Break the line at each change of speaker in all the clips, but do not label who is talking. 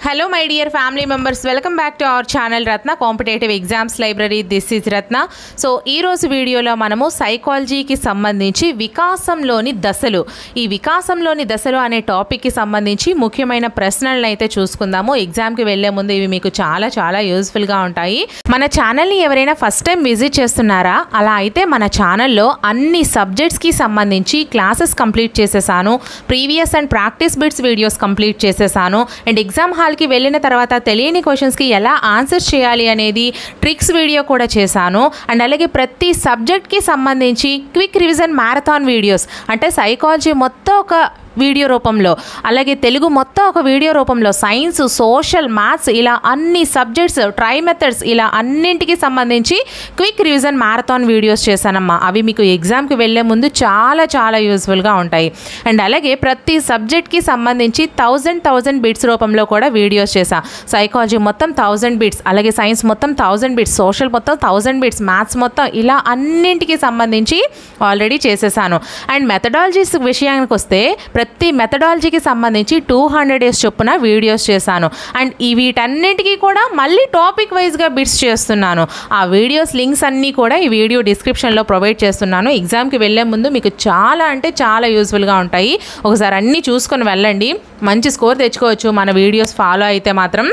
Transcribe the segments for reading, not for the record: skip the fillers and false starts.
Hello my dear family members, welcome back to our channel Ratna Competitive Exams Library. This is Ratna. So ee roju video lo manamu psychology ki sambandhinchi vikasamloni dasalu ee vikasamloni dasalu ane topic ki sambandhinchi mukhyamaina prashnalanu aithe chusukundamu. Exam ki velle mundu ivi meeku chaala useful ga untayi. Mana channel ni evaraina first time visit chestunnara ala aithe mana channel lo anni subjects ki sambandhinchi classes complete chesesanu, previous and practice bits videos complete chesesanu and exam hall కి వెళ్ళిన తర్వాత తెలియని questions కి ఎలా answer చేయాలి అనేది tricks video కూడా చేశాను. అండ్ అలాగే ప్రతి సబ్జెక్ట్ కి సంబంధించి క్విక్ రివిజన్ మ్యారథాన్ వీడియోస్ అంటే సైకాలజీ మొత్తం ఒక వీడియో రూపంలో, అలాగే తెలుగు మొత్తం ఒక వీడియో రూపంలో, సైన్స్, సోషల్, మ్యాథ్స్ ఇలా అన్ని సబ్జెక్ట్స్, ట్రై మెథడ్స్ ఇలా అన్నింటికి సంబంధించి క్విక్ రివిజన్ మ్యారథాన్ వీడియోస్ చేశానమ్మా. అవి మీకు ఎగ్జామ్కి వెళ్ళే ముందు చాలా యూస్ఫుల్గా ఉంటాయి. అండ్ అలాగే ప్రతి సబ్జెక్ట్కి సంబంధించి 1000 బిట్స్ రూపంలో కూడా వీడియోస్ చేశాను. సైకాలజీ మొత్తం 1000 బిట్స్, అలాగే సైన్స్ మొత్తం 1000 బిట్స్, సోషల్ మొత్తం 1000 బిట్స్, మ్యాథ్స్ మొత్తం ఇలా అన్నింటికి సంబంధించి ఆల్రెడీ చేసేసాను. అండ్ మెథడాలజీస్ విషయానికి వస్తే ప్రతి మెథడాలజీకి సంబంధించి 200 డేస్ చొప్పున వీడియోస్ చేశాను. అండ్ వీటన్నిటికీ కూడా మళ్ళీ టాపిక్ వైజ్గా బిట్స్ చేస్తున్నాను. ఆ వీడియోస్ లింక్స్ అన్నీ కూడా ఈ వీడియో డిస్క్రిప్షన్లో ప్రొవైడ్ చేస్తున్నాను. ఎగ్జామ్కి వెళ్ళే ముందు మీకు చాలా యూస్ఫుల్గా ఉంటాయి. ఒకసారి అన్నీ చూసుకొని వెళ్ళండి, మంచి స్కోర్ తెచ్చుకోవచ్చు మన వీడియోస్ ఫాలో అయితే మాత్రం.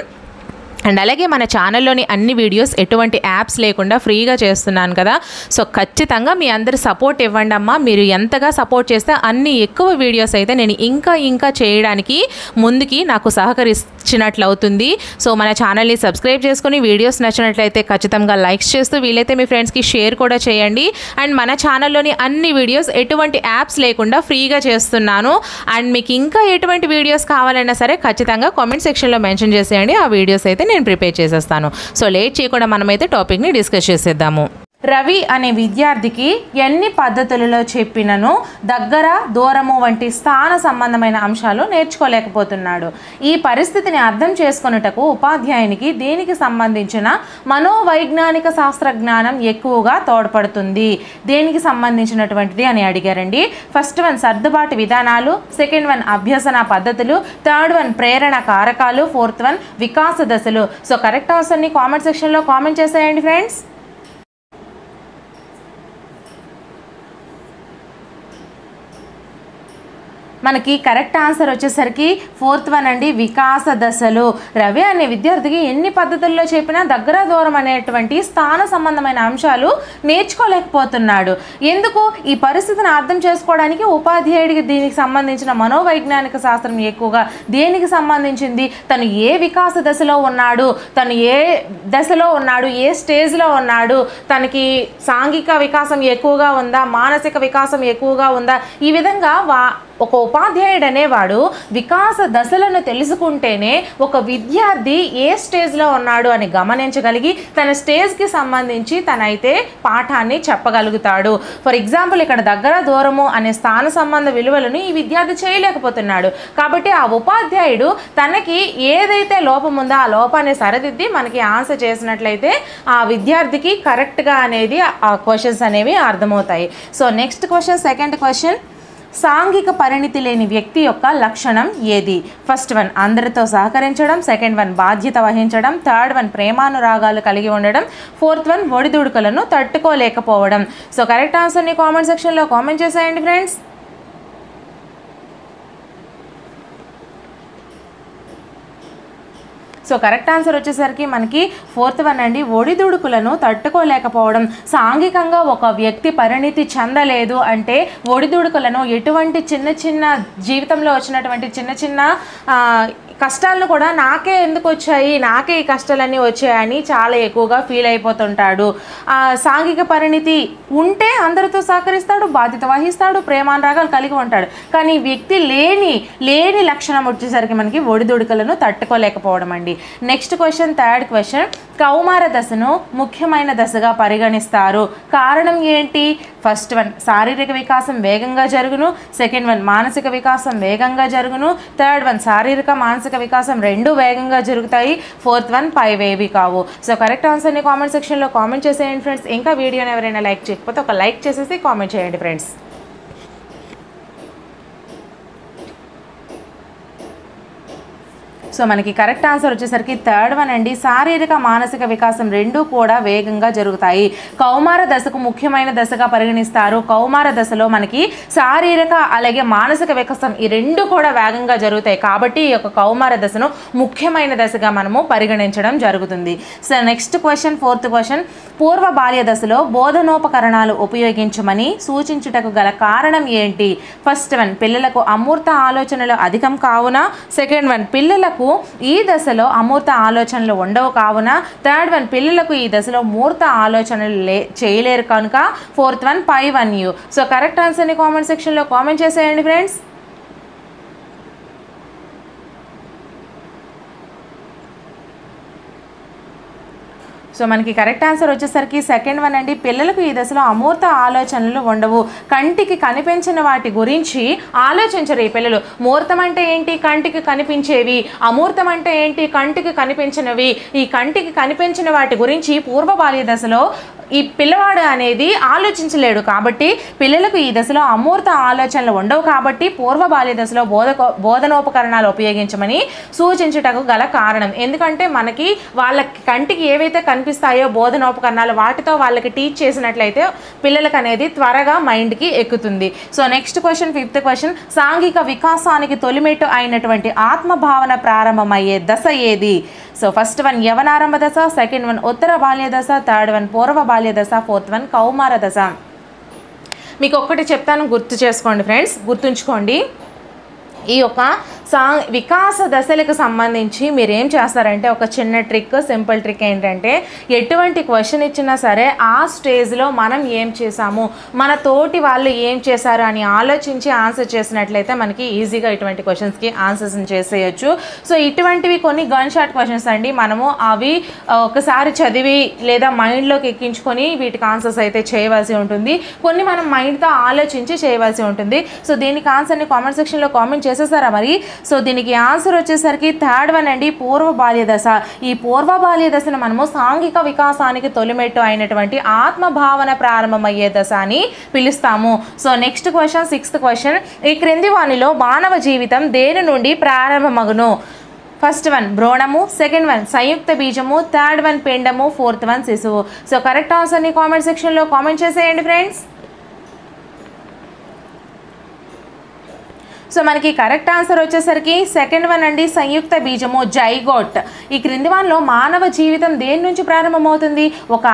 అండ్ అలాగే మన ఛానల్లోని అన్ని వీడియోస్ ఎటువంటి యాప్స్ లేకుండా ఫ్రీగా చేస్తున్నాను కదా, సో ఖచ్చితంగా మీ అందరి సపోర్ట్ ఇవ్వండి అమ్మా. మీరు ఎంతగా సపోర్ట్ చేస్తే అన్ని ఎక్కువ వీడియోస్ అయితే నేను ఇంకా చేయడానికి ముందుకి నాకు సహకరించినట్లు అవుతుంది. సో మన ఛానల్ని సబ్స్క్రైబ్ చేసుకుని వీడియోస్ నచ్చినట్లయితే ఖచ్చితంగా లైక్స్ చేస్తూ వీలైతే మీ ఫ్రెండ్స్కి షేర్ కూడా చేయండి. అండ్ మన ఛానల్లోని అన్ని వీడియోస్ ఎటువంటి యాప్స్ లేకుండా ఫ్రీగా చేస్తున్నాను. అండ్ మీకు ఇంకా ఎటువంటి వీడియోస్ కావాలన్నా సరే ఖచ్చితంగా కామెంట్ సెక్షన్లో మెన్షన్ చేసేయండి. ఆ వీడియోస్ అయితే నేను ప్రిపేర్ చేసేస్తాను. సో లేట్ చేయకుండా మనమైతే టాపిక్ని డిస్కస్ చేసేద్దాము. రవి అనే విద్యార్థికి ఎన్ని పద్ధతులలో చెప్పినను దగ్గర, దూరము వంటి స్థాన సంబంధమైన అంశాలు నేర్చుకోలేకపోతున్నాడు. ఈ పరిస్థితిని అర్థం చేసుకొనుటకు ఉపాధ్యాయునికి దేనికి సంబంధించిన మనోవైజ్ఞానిక శాస్త్రజ్ఞానం ఎక్కువగా తోడ్పడుతుంది? దేనికి సంబంధించినటువంటిది అని అడిగారండి. ఫస్ట్ వన్ సర్దుబాటు విధానాలు, సెకండ్ వన్ అభ్యసన పద్ధతులు, థర్డ్ వన్ ప్రేరణ కారకాలు, ఫోర్త్ వన్ వికాస దశలు. సో కరెక్ట్ ఆన్సర్ని కామెంట్ సెక్షన్లో కామెంట్ చేసేయండి ఫ్రెండ్స్. మనకి కరెక్ట్ ఆన్సర్ వచ్చేసరికి ఫోర్త్ వన్ అండి, వికాస దశలు. రవి అనే విద్యార్థికి ఎన్ని పద్ధతుల్లో చెప్పినా దగ్గర, దూరం అనేటువంటి స్థాన సంబంధమైన అంశాలు నేర్చుకోలేకపోతున్నాడు. ఎందుకు? ఈ పరిస్థితిని అర్థం చేసుకోవడానికి ఉపాధ్యాయుడికి దీనికి సంబంధించిన మనోవైజ్ఞానిక శాస్త్రం ఎక్కువగా దేనికి సంబంధించింది, తను ఏ వికాస దశలో ఉన్నాడు, తను ఏ దశలో ఉన్నాడు, ఏ స్టేజ్లో ఉన్నాడు, తనకి సాంఘిక వికాసం ఎక్కువగా ఉందా, మానసిక వికాసం ఎక్కువగా ఉందా, ఈ విధంగా ఒక ఉపాధ్యాయుడు అనేవాడు వికాస దశలను తెలుసుకుంటేనే ఒక విద్యార్థి ఏ స్టేజ్లో ఉన్నాడు అని గమనించగలిగి తన స్టేజ్కి సంబంధించి తనైతే పాఠాన్ని చెప్పగలుగుతాడు. ఫర్ ఎగ్జాంపుల్ ఇక్కడ దగ్గర, దూరము అనే స్థాన సంబంధ విలువలను ఈ విద్యార్థి చేయలేకపోతున్నాడు. కాబట్టి ఆ ఉపాధ్యాయుడు తనకి ఏదైతే లోపం ఉందో ఆ లోపాన్ని సరిదిద్ది మనకి ఆన్సర్ చేసినట్లయితే ఆ విద్యార్థికి కరెక్ట్గా అనేది ఆ క్వశ్చన్స్ అనేవి అర్థమవుతాయి. So next question, second question, సాంఘిక పరిణితి లేని వ్యక్తి యొక్క లక్షణం ఏది? ఫస్ట్ వన్ అందరితో సహకరించడం, సెకండ్ వన్ బాధ్యత వహించడం, థర్డ్ వన్ ప్రేమానురాగాలు కలిగి ఉండడం, ఫోర్త్ వన్ ఒడిదుడుకులను తట్టుకోలేకపోవడం. సో కరెక్ట్ ఆన్సర్ని కామెంట్ సెక్షన్లో కామెంట్ చేసేయండి ఫ్రెండ్స్. సో కరెక్ట్ ఆన్సర్ వచ్చేసరికి మనకి ఫోర్త్ వన్ అండి, ఒడిదుడుకులను తట్టుకోలేకపోవడం. సాంఘికంగా ఒక వ్యక్తి పరిణితి చెందలేదు అంటే ఒడిదుడుకులను, ఎటువంటి చిన్న జీవితంలో వచ్చినటువంటి చిన్న కష్టాలను కూడా నాకే ఎందుకు వచ్చాయి, నాకే ఈ కష్టాలన్నీ వచ్చాయని చాలా ఎక్కువగా ఫీల్ అయిపోతుంటాడు. సాంఘిక పరిణితి ఉంటే అందరితో సహకరిస్తాడు, బాధ్యత వహిస్తాడు, ప్రేమానురాగాలు కలిగి ఉంటాడు. కానీ వ్యక్తి లేని లక్షణం వచ్చేసరికి మనకి ఒడిదుడుకులను తట్టుకోలేకపోవడం అండి. నెక్స్ట్ క్వశ్చన్, థర్డ్ క్వశ్చన్, కౌమార దశను ముఖ్యమైన దశగా పరిగణిస్తారు. కారణం ఏంటి? ఫస్ట్ వన్ శారీరక వికాసం వేగంగా జరుగును, సెకండ్ వన్ మానసిక వికాసం వేగంగా జరుగును, థర్డ్ వన్ శారీరక మానసిక వికాసం రెండు వేగంగా జరుగుతాయి, ఫోర్త్ వన్ పైవేవి కావు. సో కరెక్ట్ ఆన్సర్ని కామెంట్ సెక్షన్లో కామెంట్ చేసేయండి ఫ్రెండ్స్. ఇంకా వీడియోని ఎవరైనా లైక్ చేయకపోతే ఒక లైక్ చేసేసి కామెంట్ చేయండి ఫ్రెండ్స్. సో మనకి కరెక్ట్ ఆన్సర్ వచ్చేసరికి థర్డ్ వన్ అండి. శారీరక మానసిక వికాసం రెండూ కూడా వేగంగా జరుగుతాయి. కౌమార దశకు ముఖ్యమైన దశగా పరిగణిస్తారు. కౌమార దశలో మనకి శారీరక అలాగే మానసిక వికాసం ఈ రెండు కూడా వేగంగా జరుగుతాయి కాబట్టి ఈ యొక్క కౌమార దశను ముఖ్యమైన దశగా మనము పరిగణించడం జరుగుతుంది. So next question, fourth question, పూర్వ బాల్య దశలో బోధనోపకరణాలు ఉపయోగించమని సూచించుటకు గల కారణం ఏంటి? ఫస్ట్ వన్, పిల్లలకు అమూర్త ఆలోచనలు అధికం కావున. సెకండ్ వన్, పిల్లలకు ఈ దశలో అమూర్త ఆలోచనలు ఉండవు కావున. థర్డ్ వన్, పిల్లలకు ఈ దశలో మూర్త ఆలోచనలు చేయలేరు కనుక. ఫోర్త్ వన్, పై వన్ యూ. సో కరెక్ట్ ఆన్సర్ని కామెంట్ సెక్షన్లో కామెంట్ చేసేయండి ఫ్రెండ్స్. సో మనకి కరెక్ట్ ఆన్సర్ వచ్చేసరికి సెకండ్ వన్ అండి. పిల్లలకు ఈ దశలో అమూర్త ఆలోచనలు ఉండవు. కంటికి కనిపించిన వాటి గురించి ఆలోచించరు ఈ పిల్లలు. మూర్తం అంటే ఏంటి? కంటికి కనిపించేవి. అమూర్తం అంటే ఏంటి? కంటికి కనిపించినవి. ఈ కంటికి కనిపించిన వాటి గురించి పూర్వ బాల్య దశలో ఈ పిల్లవాడు అనేది ఆలోచించలేడు కాబట్టి పిల్లలకు ఈ దశలో అమూర్త ఆలోచనలు ఉండవు కాబట్టి పూర్వ బాల్య దశలో బోధనోపకరణాలు ఉపయోగించమని సూచించుటకు గల కారణం. ఎందుకంటే మనకి వాళ్ళకి కంటికి ఏవైతే కనిపిస్తాయో బోధనోపకరణాలు వాటితో వాళ్ళకి టీచ్ చేసినట్లయితే పిల్లలకు అనేది త్వరగా మైండ్కి ఎక్కుతుంది. So next question, fifth question, సాంఘిక వికాసానికి తొలిమెట్టు అయినటువంటి ఆత్మభావన ప్రారంభమయ్యే దశ ఏది? సో ఫస్ట్ వన్ యవనారంభ దశ, సెకండ్ వన్ ఉత్తర బాల్య దశ, థర్డ్ వన్ పూర్వ బాల్య దశ, ఫోర్త్ వన్ కౌమార దశ. మీకు ఒక్కటి చెప్తాను, గుర్తు చేసుకోండి ఫ్రెండ్స్, గుర్తుంచుకోండి. ఈ యొక్క వికాస దశలకు సంబంధించి మీరు ఏం చేస్తారంటే ఒక చిన్న ట్రిక్, సింపుల్ ట్రిక్ ఏంటంటే ఎటువంటి క్వశ్చన్ ఇచ్చినా సరే ఆ స్టేజ్లో మనం ఏం చేసాము, మన తోటి వాళ్ళు ఏం చేశారు అని ఆలోచించి ఆన్సర్ చేసినట్లయితే మనకి ఈజీగా ఇటువంటి క్వశ్చన్స్కి ఆన్సర్స్ చేసేయచ్చు. సో ఇటువంటివి కొన్ని గన్ షాట్ క్వశ్చన్స్ అండి. మనము అవి ఒకసారి చదివి లేదా మైండ్లోకి ఎక్కించుకొని వీటికి ఆన్సర్స్ అయితే చేయవలసి ఉంటుంది. కొన్ని మనం మైండ్తో ఆలోచించి చేయవలసి ఉంటుంది. సో దీనికి ఆన్సర్ని కామెంట్ సెక్షన్లో కామెంట్ చేసేసారా మరి? సో దీనికి ఆన్సర్ వచ్చేసరికి థర్డ్ వన్ అండి, పూర్వ బాల్య దశ. ఈ పూర్వ బాల్య దశను మనము సాంఘిక వికాసానికి తొలిమెట్టు అయినటువంటి ఆత్మభావన ప్రారంభమయ్యే దశ అని పిలుస్తాము. So next question, sixth question, ఈ క్రింది వానిలో మానవ జీవితం దేని నుండి ప్రారంభమగును? ఫస్ట్ వన్ భ్రూణము, సెకండ్ వన్ సంయుక్త బీజము, థర్డ్ వన్ పిండము, ఫోర్త్ వన్ శిశువు. సో కరెక్ట్ ఆన్సర్ని కామెంట్ సెక్షన్లో కామెంట్ చేసేయండి ఫ్రెండ్స్. సో మనకి కరెక్ట్ ఆన్సర్ వచ్చేసరికి సెకండ్ వన్ అండి, సంయుక్త బీజము, జైగోట్. ఈ క్రింది వానిలో మానవ జీవితం దేని నుంచి ప్రారంభమవుతుంది? ఒక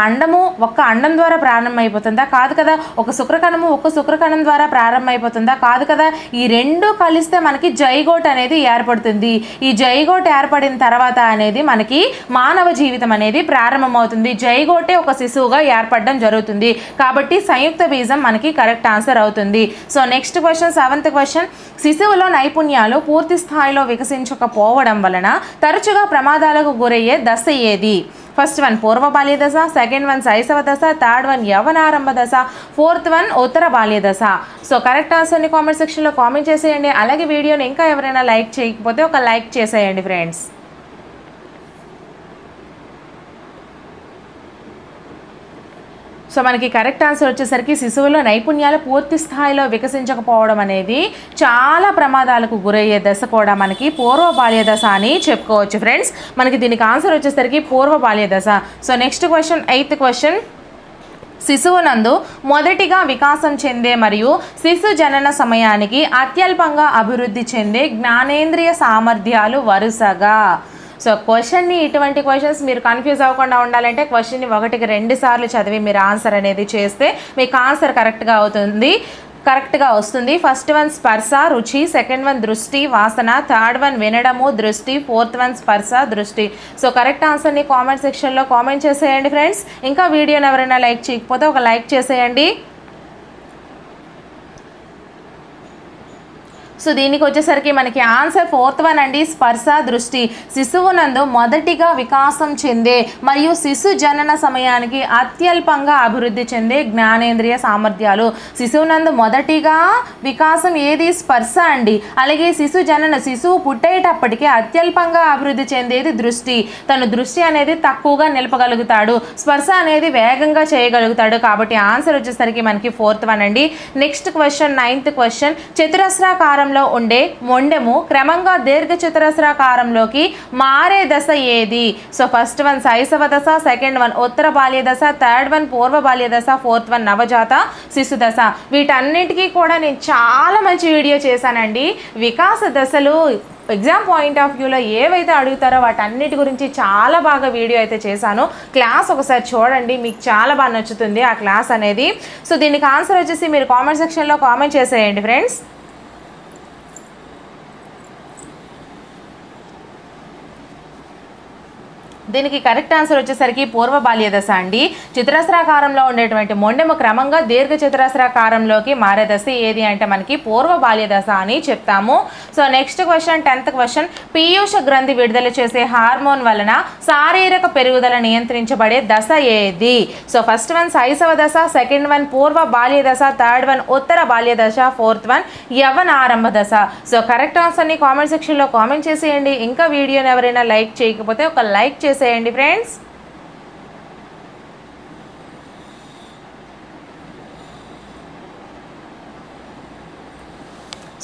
అండం ద్వారా ప్రారంభమైపోతుందా? కాదు కదా. ఒక శుక్రకణం ద్వారా ప్రారంభమైపోతుందా? కాదు కదా. ఈ రెండు కలిస్తే మనకి జైగోట్ అనేది ఏర్పడుతుంది. ఈ జైగోట్ ఏర్పడిన తర్వాత అనేది మనకి మానవ జీవితం అనేది ప్రారంభమవుతుంది. జైగోటే ఒక శిశువుగా ఏర్పడడం జరుగుతుంది కాబట్టి సంయుక్త బీజం మనకి కరెక్ట్ ఆన్సర్ అవుతుంది. So next question, seventh question, శిశువులో నైపుణ్యాలు పూర్తి స్థాయిలో వికసించకపోవడం వలన తరచుగా ప్రమాదాలకు గురయ్యే దశ ఏది? ఫస్ట్ వన్ పూర్వ బాల్య దశ, సెకండ్ వన్ శైశవ దశ, థర్డ్ వన్ యవనారంభ దశ, ఫోర్త్ వన్ ఉత్తర బాల్య దశ. సో కరెక్ట్ ఆన్సర్ని కామెంట్ సెక్షన్లో కామెంట్ చేసేయండి. అలాగే వీడియోని ఇంకా ఎవరైనా లైక్ చేయకపోతే ఒక లైక్ చేసేయండి ఫ్రెండ్స్. సో మనకి కరెక్ట్ ఆన్సర్ వచ్చేసరికి శిశువులో నైపుణ్యాలు పూర్తి స్థాయిలో వికసించకపోవడం అనేది చాలా ప్రమాదాలకు గురయ్యే దశ కూడా మనకి పూర్వ బాల్య దశ అని చెప్పుకోవచ్చు ఫ్రెండ్స్. మనకి దీనికి ఆన్సర్ వచ్చేసరికి పూర్వ బాల్య దశ. So next question, eighth question, శిశువునందు మొదటిగా వికాసం చెందే మరియు శిశు జనన సమయానికి అత్యల్పంగా అభివృద్ధి చెందే జ్ఞానేంద్రియ సామర్థ్యాలు వరుసగా. సో క్వశ్చన్ని ఇటువంటి క్వశ్చన్స్ మీరు కన్ఫ్యూజ్ అవ్వకుండా ఉండాలంటే క్వశ్చన్ని 1-2 సార్లు చదివి మీరు ఆన్సర్ అనేది చేస్తే మీకు ఆన్సర్ కరెక్ట్గా వస్తుంది. ఫస్ట్ వన్ స్పర్శ, రుచి, సెకండ్ వన్ దృష్టి, వాసన, థర్డ్ వన్ వినడము, దృష్టి, ఫోర్త్ వన్ స్పర్శ, దృష్టి. సో కరెక్ట్ ఆన్సర్ని కామెంట్ సెక్షన్లో కామెంట్ చేసేయండి ఫ్రెండ్స్. ఇంకా వీడియోని ఎవరైనా లైక్ చేయకపోతే ఒక లైక్ చేసేయండి. సో దీనికి వచ్చేసరికి మనకి ఆన్సర్ ఫోర్త్ వన్ అండి, స్పర్శ, దృష్టి. శిశువునందు మొదటిగా వికాసం చెందే మరియు శిశు జనన సమయానికి అత్యల్పంగా అభివృద్ధి చెందే జ్ఞానేంద్రియ సామర్థ్యాలు. శిశువునందు మొదటిగా వికాసం ఏది? స్పర్శ అండి. అలాగే శిశువు పుట్టేటప్పటికీ అత్యల్పంగా అభివృద్ధి చెందేది దృష్టి. తను దృష్టి అనేది తక్కువగా నిలపగలుగుతాడు, స్పర్శ అనేది వేగంగా చేయగలుగుతాడు. కాబట్టి ఆన్సర్ వచ్చేసరికి మనకి ఫోర్త్ వన్ అండి. నెక్స్ట్ క్వశ్చన్, నైన్త్ క్వశ్చన్, చతురస్రాకారంలో చతురస్రాకారంలో ఉండే మొండెము క్రమంగా దీర్ఘచతురస్రాకారంలోకి మారే దశ ఏది? సో ఫస్ట్ వన్ శైశవ దశ, సెకండ్ వన్ ఉత్తర బాల్య దశ, థర్డ్ వన్ పూర్వ బాల్య దశ, ఫోర్త్ వన్ నవజాత శిశు దశ. వీటన్నిటికీ కూడా నేను చాలా మంచి వీడియో చేశానండి. వికాస దశలు ఎగ్జామ్ పాయింట్ ఆఫ్ వ్యూలో ఏవైతే అడుగుతారో వాటన్నిటి గురించి చాలా బాగా వీడియో అయితే చేశాను. క్లాస్ ఒకసారి చూడండి, మీకు చాలా బాగా నచ్చుతుంది ఆ క్లాస్ అనేది. సో దీనికి ఆన్సర్ వచ్చేసి మీరు కామెంట్ సెక్షన్లో కామెంట్ చేసేయండి ఫ్రెండ్స్. దీనికి కరెక్ట్ ఆన్సర్ వచ్చేసరికి పూర్వ బాల్య దశ అండి. చతురస్రాకారంలో ఉండేటువంటి మొండెము క్రమంగా దీర్ఘ చతురస్రాకారంలోకి మారే దశ ఏది అంటే మనకి పూర్వ బాల్య దశ అని చెప్తాము. So next question 10th question, పీయూష గ్రంథి విడుదల చేసే హార్మోన్ వలన శారీరక పెరుగుదల నియంత్రించబడే దశ ఏది? సో ఫస్ట్ వన్ శైశవ దశ, సెకండ్ వన్ పూర్వ బాల్య దశ, థర్డ్ వన్ ఉత్తర బాల్య దశ, ఫోర్త్ వన్ యవ్వన ఆరంభ దశ. సో కరెక్ట్ ఆన్సర్ని కామెంట్ సెక్షన్లో కామెంట్ చేసేయండి. ఇంకా వీడియోని ఎవరైనా లైక్ చేయకపోతే ఒక లైక్ చేసేయండి ఫ్రెండ్స్.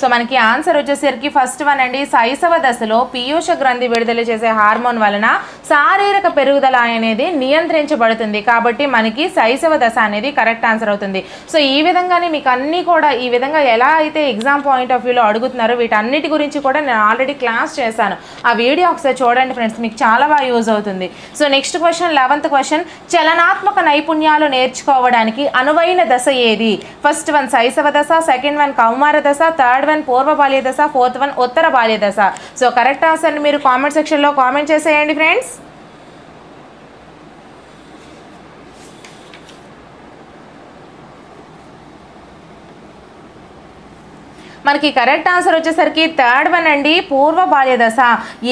సో మనకి ఆన్సర్ వచ్చేసరికి ఫస్ట్ వన్ అండి. శైశవ దశలో పీయూష గ్రంథి విడుదల చేసే హార్మోన్ వలన శారీరక పెరుగుదల అనేది నియంత్రించబడుతుంది. కాబట్టి మనకి శైశవ దశ అనేది కరెక్ట్ ఆన్సర్ అవుతుంది. సో ఈ విధంగానే మీకు అన్నీ కూడా ఈ విధంగా ఎలా అయితే ఎగ్జామ్ పాయింట్ ఆఫ్ వ్యూలో అడుగుతున్నారో వీటన్నిటి గురించి కూడా నేను ఆల్రెడీ క్లాస్ చేశాను. ఆ వీడియో ఒకసారి చూడండి ఫ్రెండ్స్, మీకు చాలా బాగా యూజ్ అవుతుంది. So next question 11th question, చలనాత్మక నైపుణ్యాలు నేర్చుకోవడానికి అనువైన దశ ఏది? ఫస్ట్ వన్ శైశవ దశ, సెకండ్ వన్ కౌమార దశ, థర్డ్ వన్ పూర్వ బాల్య దశ, ఫోర్త్ వన్ ఉత్తర బాల్య దశ. సో కరెక్ట్ ఆన్సర్ని మీరు కామెంట్ సెక్షన్లో కామెంట్ చేసేయండి ఫ్రెండ్స్. మనకి కరెక్ట్ ఆన్సర్ వచ్చేసరికి థర్డ్ వన్ అండి, పూర్వ బాల్య దశ.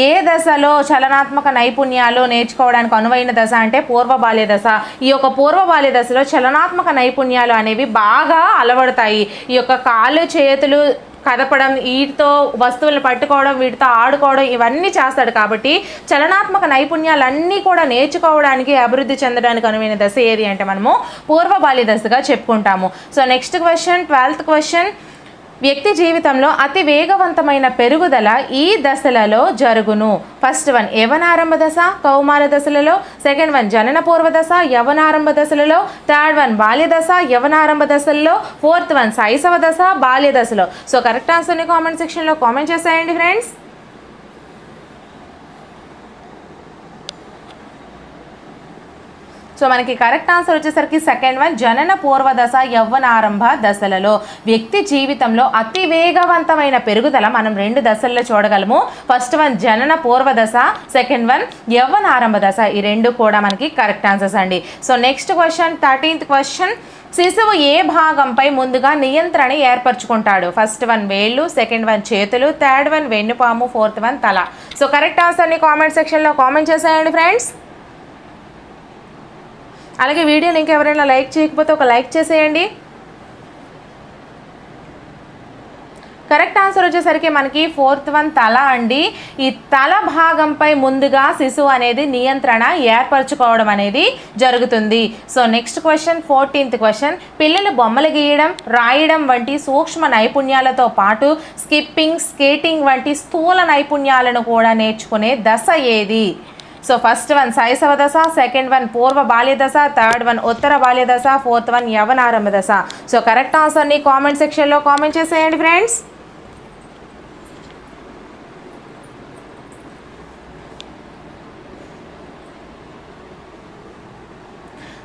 ఏ దశలో చలనాత్మక నైపుణ్యాలు నేర్చుకోవడానికి అనువైన దశ అంటే పూర్వ బాల్య దశ. ఈ యొక్క పూర్వ బాల్య దశలో చలనాత్మక నైపుణ్యాలు అనేవి బాగా అలవడతాయి. ఈ యొక్క కాళ్ళు చేతులు కదపడం, వీటితో వస్తువులను పట్టుకోవడం, వీటితో ఆడుకోవడం ఇవన్నీ చేస్తాడు. కాబట్టి చలనాత్మక నైపుణ్యాలన్నీ కూడా నేర్చుకోవడానికి అభివృద్ధి చెందడానికి అనువైన దశ ఏది అంటే మనము పూర్వ బాల్య దశగా చెప్పుకుంటాము. So next question 12th question, వ్యక్తి జీవితంలో అతి వేగవంతమైన పెరుగుదల ఈ దశలలో జరుగును? ఫస్ట్ వన్ యవనారంభ దశ, కౌమార దశలలో, సెకండ్ వన్ జనన పూర్వ దశ, యవనారంభ దశలలో, థర్డ్ వన్ బాల్య దశ, యవనారంభ దశలలో, ఫోర్త్ వన్ శైశవ దశ, బాల్య దశలో. సో కరెక్ట్ ఆన్సర్ని కామెంట్ సెక్షన్లో కామెంట్ చేసేయండి ఫ్రెండ్స్. సో మనకి కరెక్ట్ ఆన్సర్ వచ్చేసరికి సెకండ్ వన్ జనన పూర్వ దశ, యవ్వనారంభ దశలలో. వ్యక్తి జీవితంలో అతి వేగవంతమైన పెరుగుదల మనం రెండు దశల్లో చూడగలము. ఫస్ట్ వన్ జనన పూర్వ దశ, సెకండ్ వన్ యవ్వనారంభ దశ. ఈ రెండు కూడా మనకి కరెక్ట్ ఆన్సర్స్ అండి. So next question 13th question, శిశువు ఏ భాగంపై ముందుగా నియంత్రణ ఏర్పరచుకుంటాడు? ఫస్ట్ వన్ వేళ్ళు, సెకండ్ వన్ చేతులు, థర్డ్ వన్ వెన్నుపాము, ఫోర్త్ వన్ తల. సో కరెక్ట్ ఆన్సర్ని కామెంట్ సెక్షన్లో కామెంట్ చేసేయండి ఫ్రెండ్స్. అలాగే వీడియోని ఇంకా ఎవరైనా లైక్ చేయకపోతే ఒక లైక్ చేసేయండి. కరెక్ట్ ఆన్సర్ వచ్చేసరికి మనకి ఫోర్త్ వన్ తల అండి. ఈ తల భాగంపై ముందుగా శిశువు అనేది నియంత్రణ ఏర్పరచుకోవడం అనేది జరుగుతుంది. So next question 14th question, పిల్లలు బొమ్మలు గీయడం, రాయడం వంటి సూక్ష్మ నైపుణ్యాలతో పాటు స్కిప్పింగ్, స్కేటింగ్ వంటి స్థూల నైపుణ్యాలను కూడా నేర్చుకునే దశ ఏది? సో ఫస్ట్ వన్ శైశవ దశ, సెకండ్ వన్ పూర్వ బాల్య దశ, థర్డ్ వన్ ఉత్తర బాల్య దశ, ఫోర్త్ వన్ యవనారంభ దశ. సో కరెక్ట్ ఆన్సర్ని కామెంట్ సెక్షన్లో కామెంట్ చేసేయండి ఫ్రెండ్స్.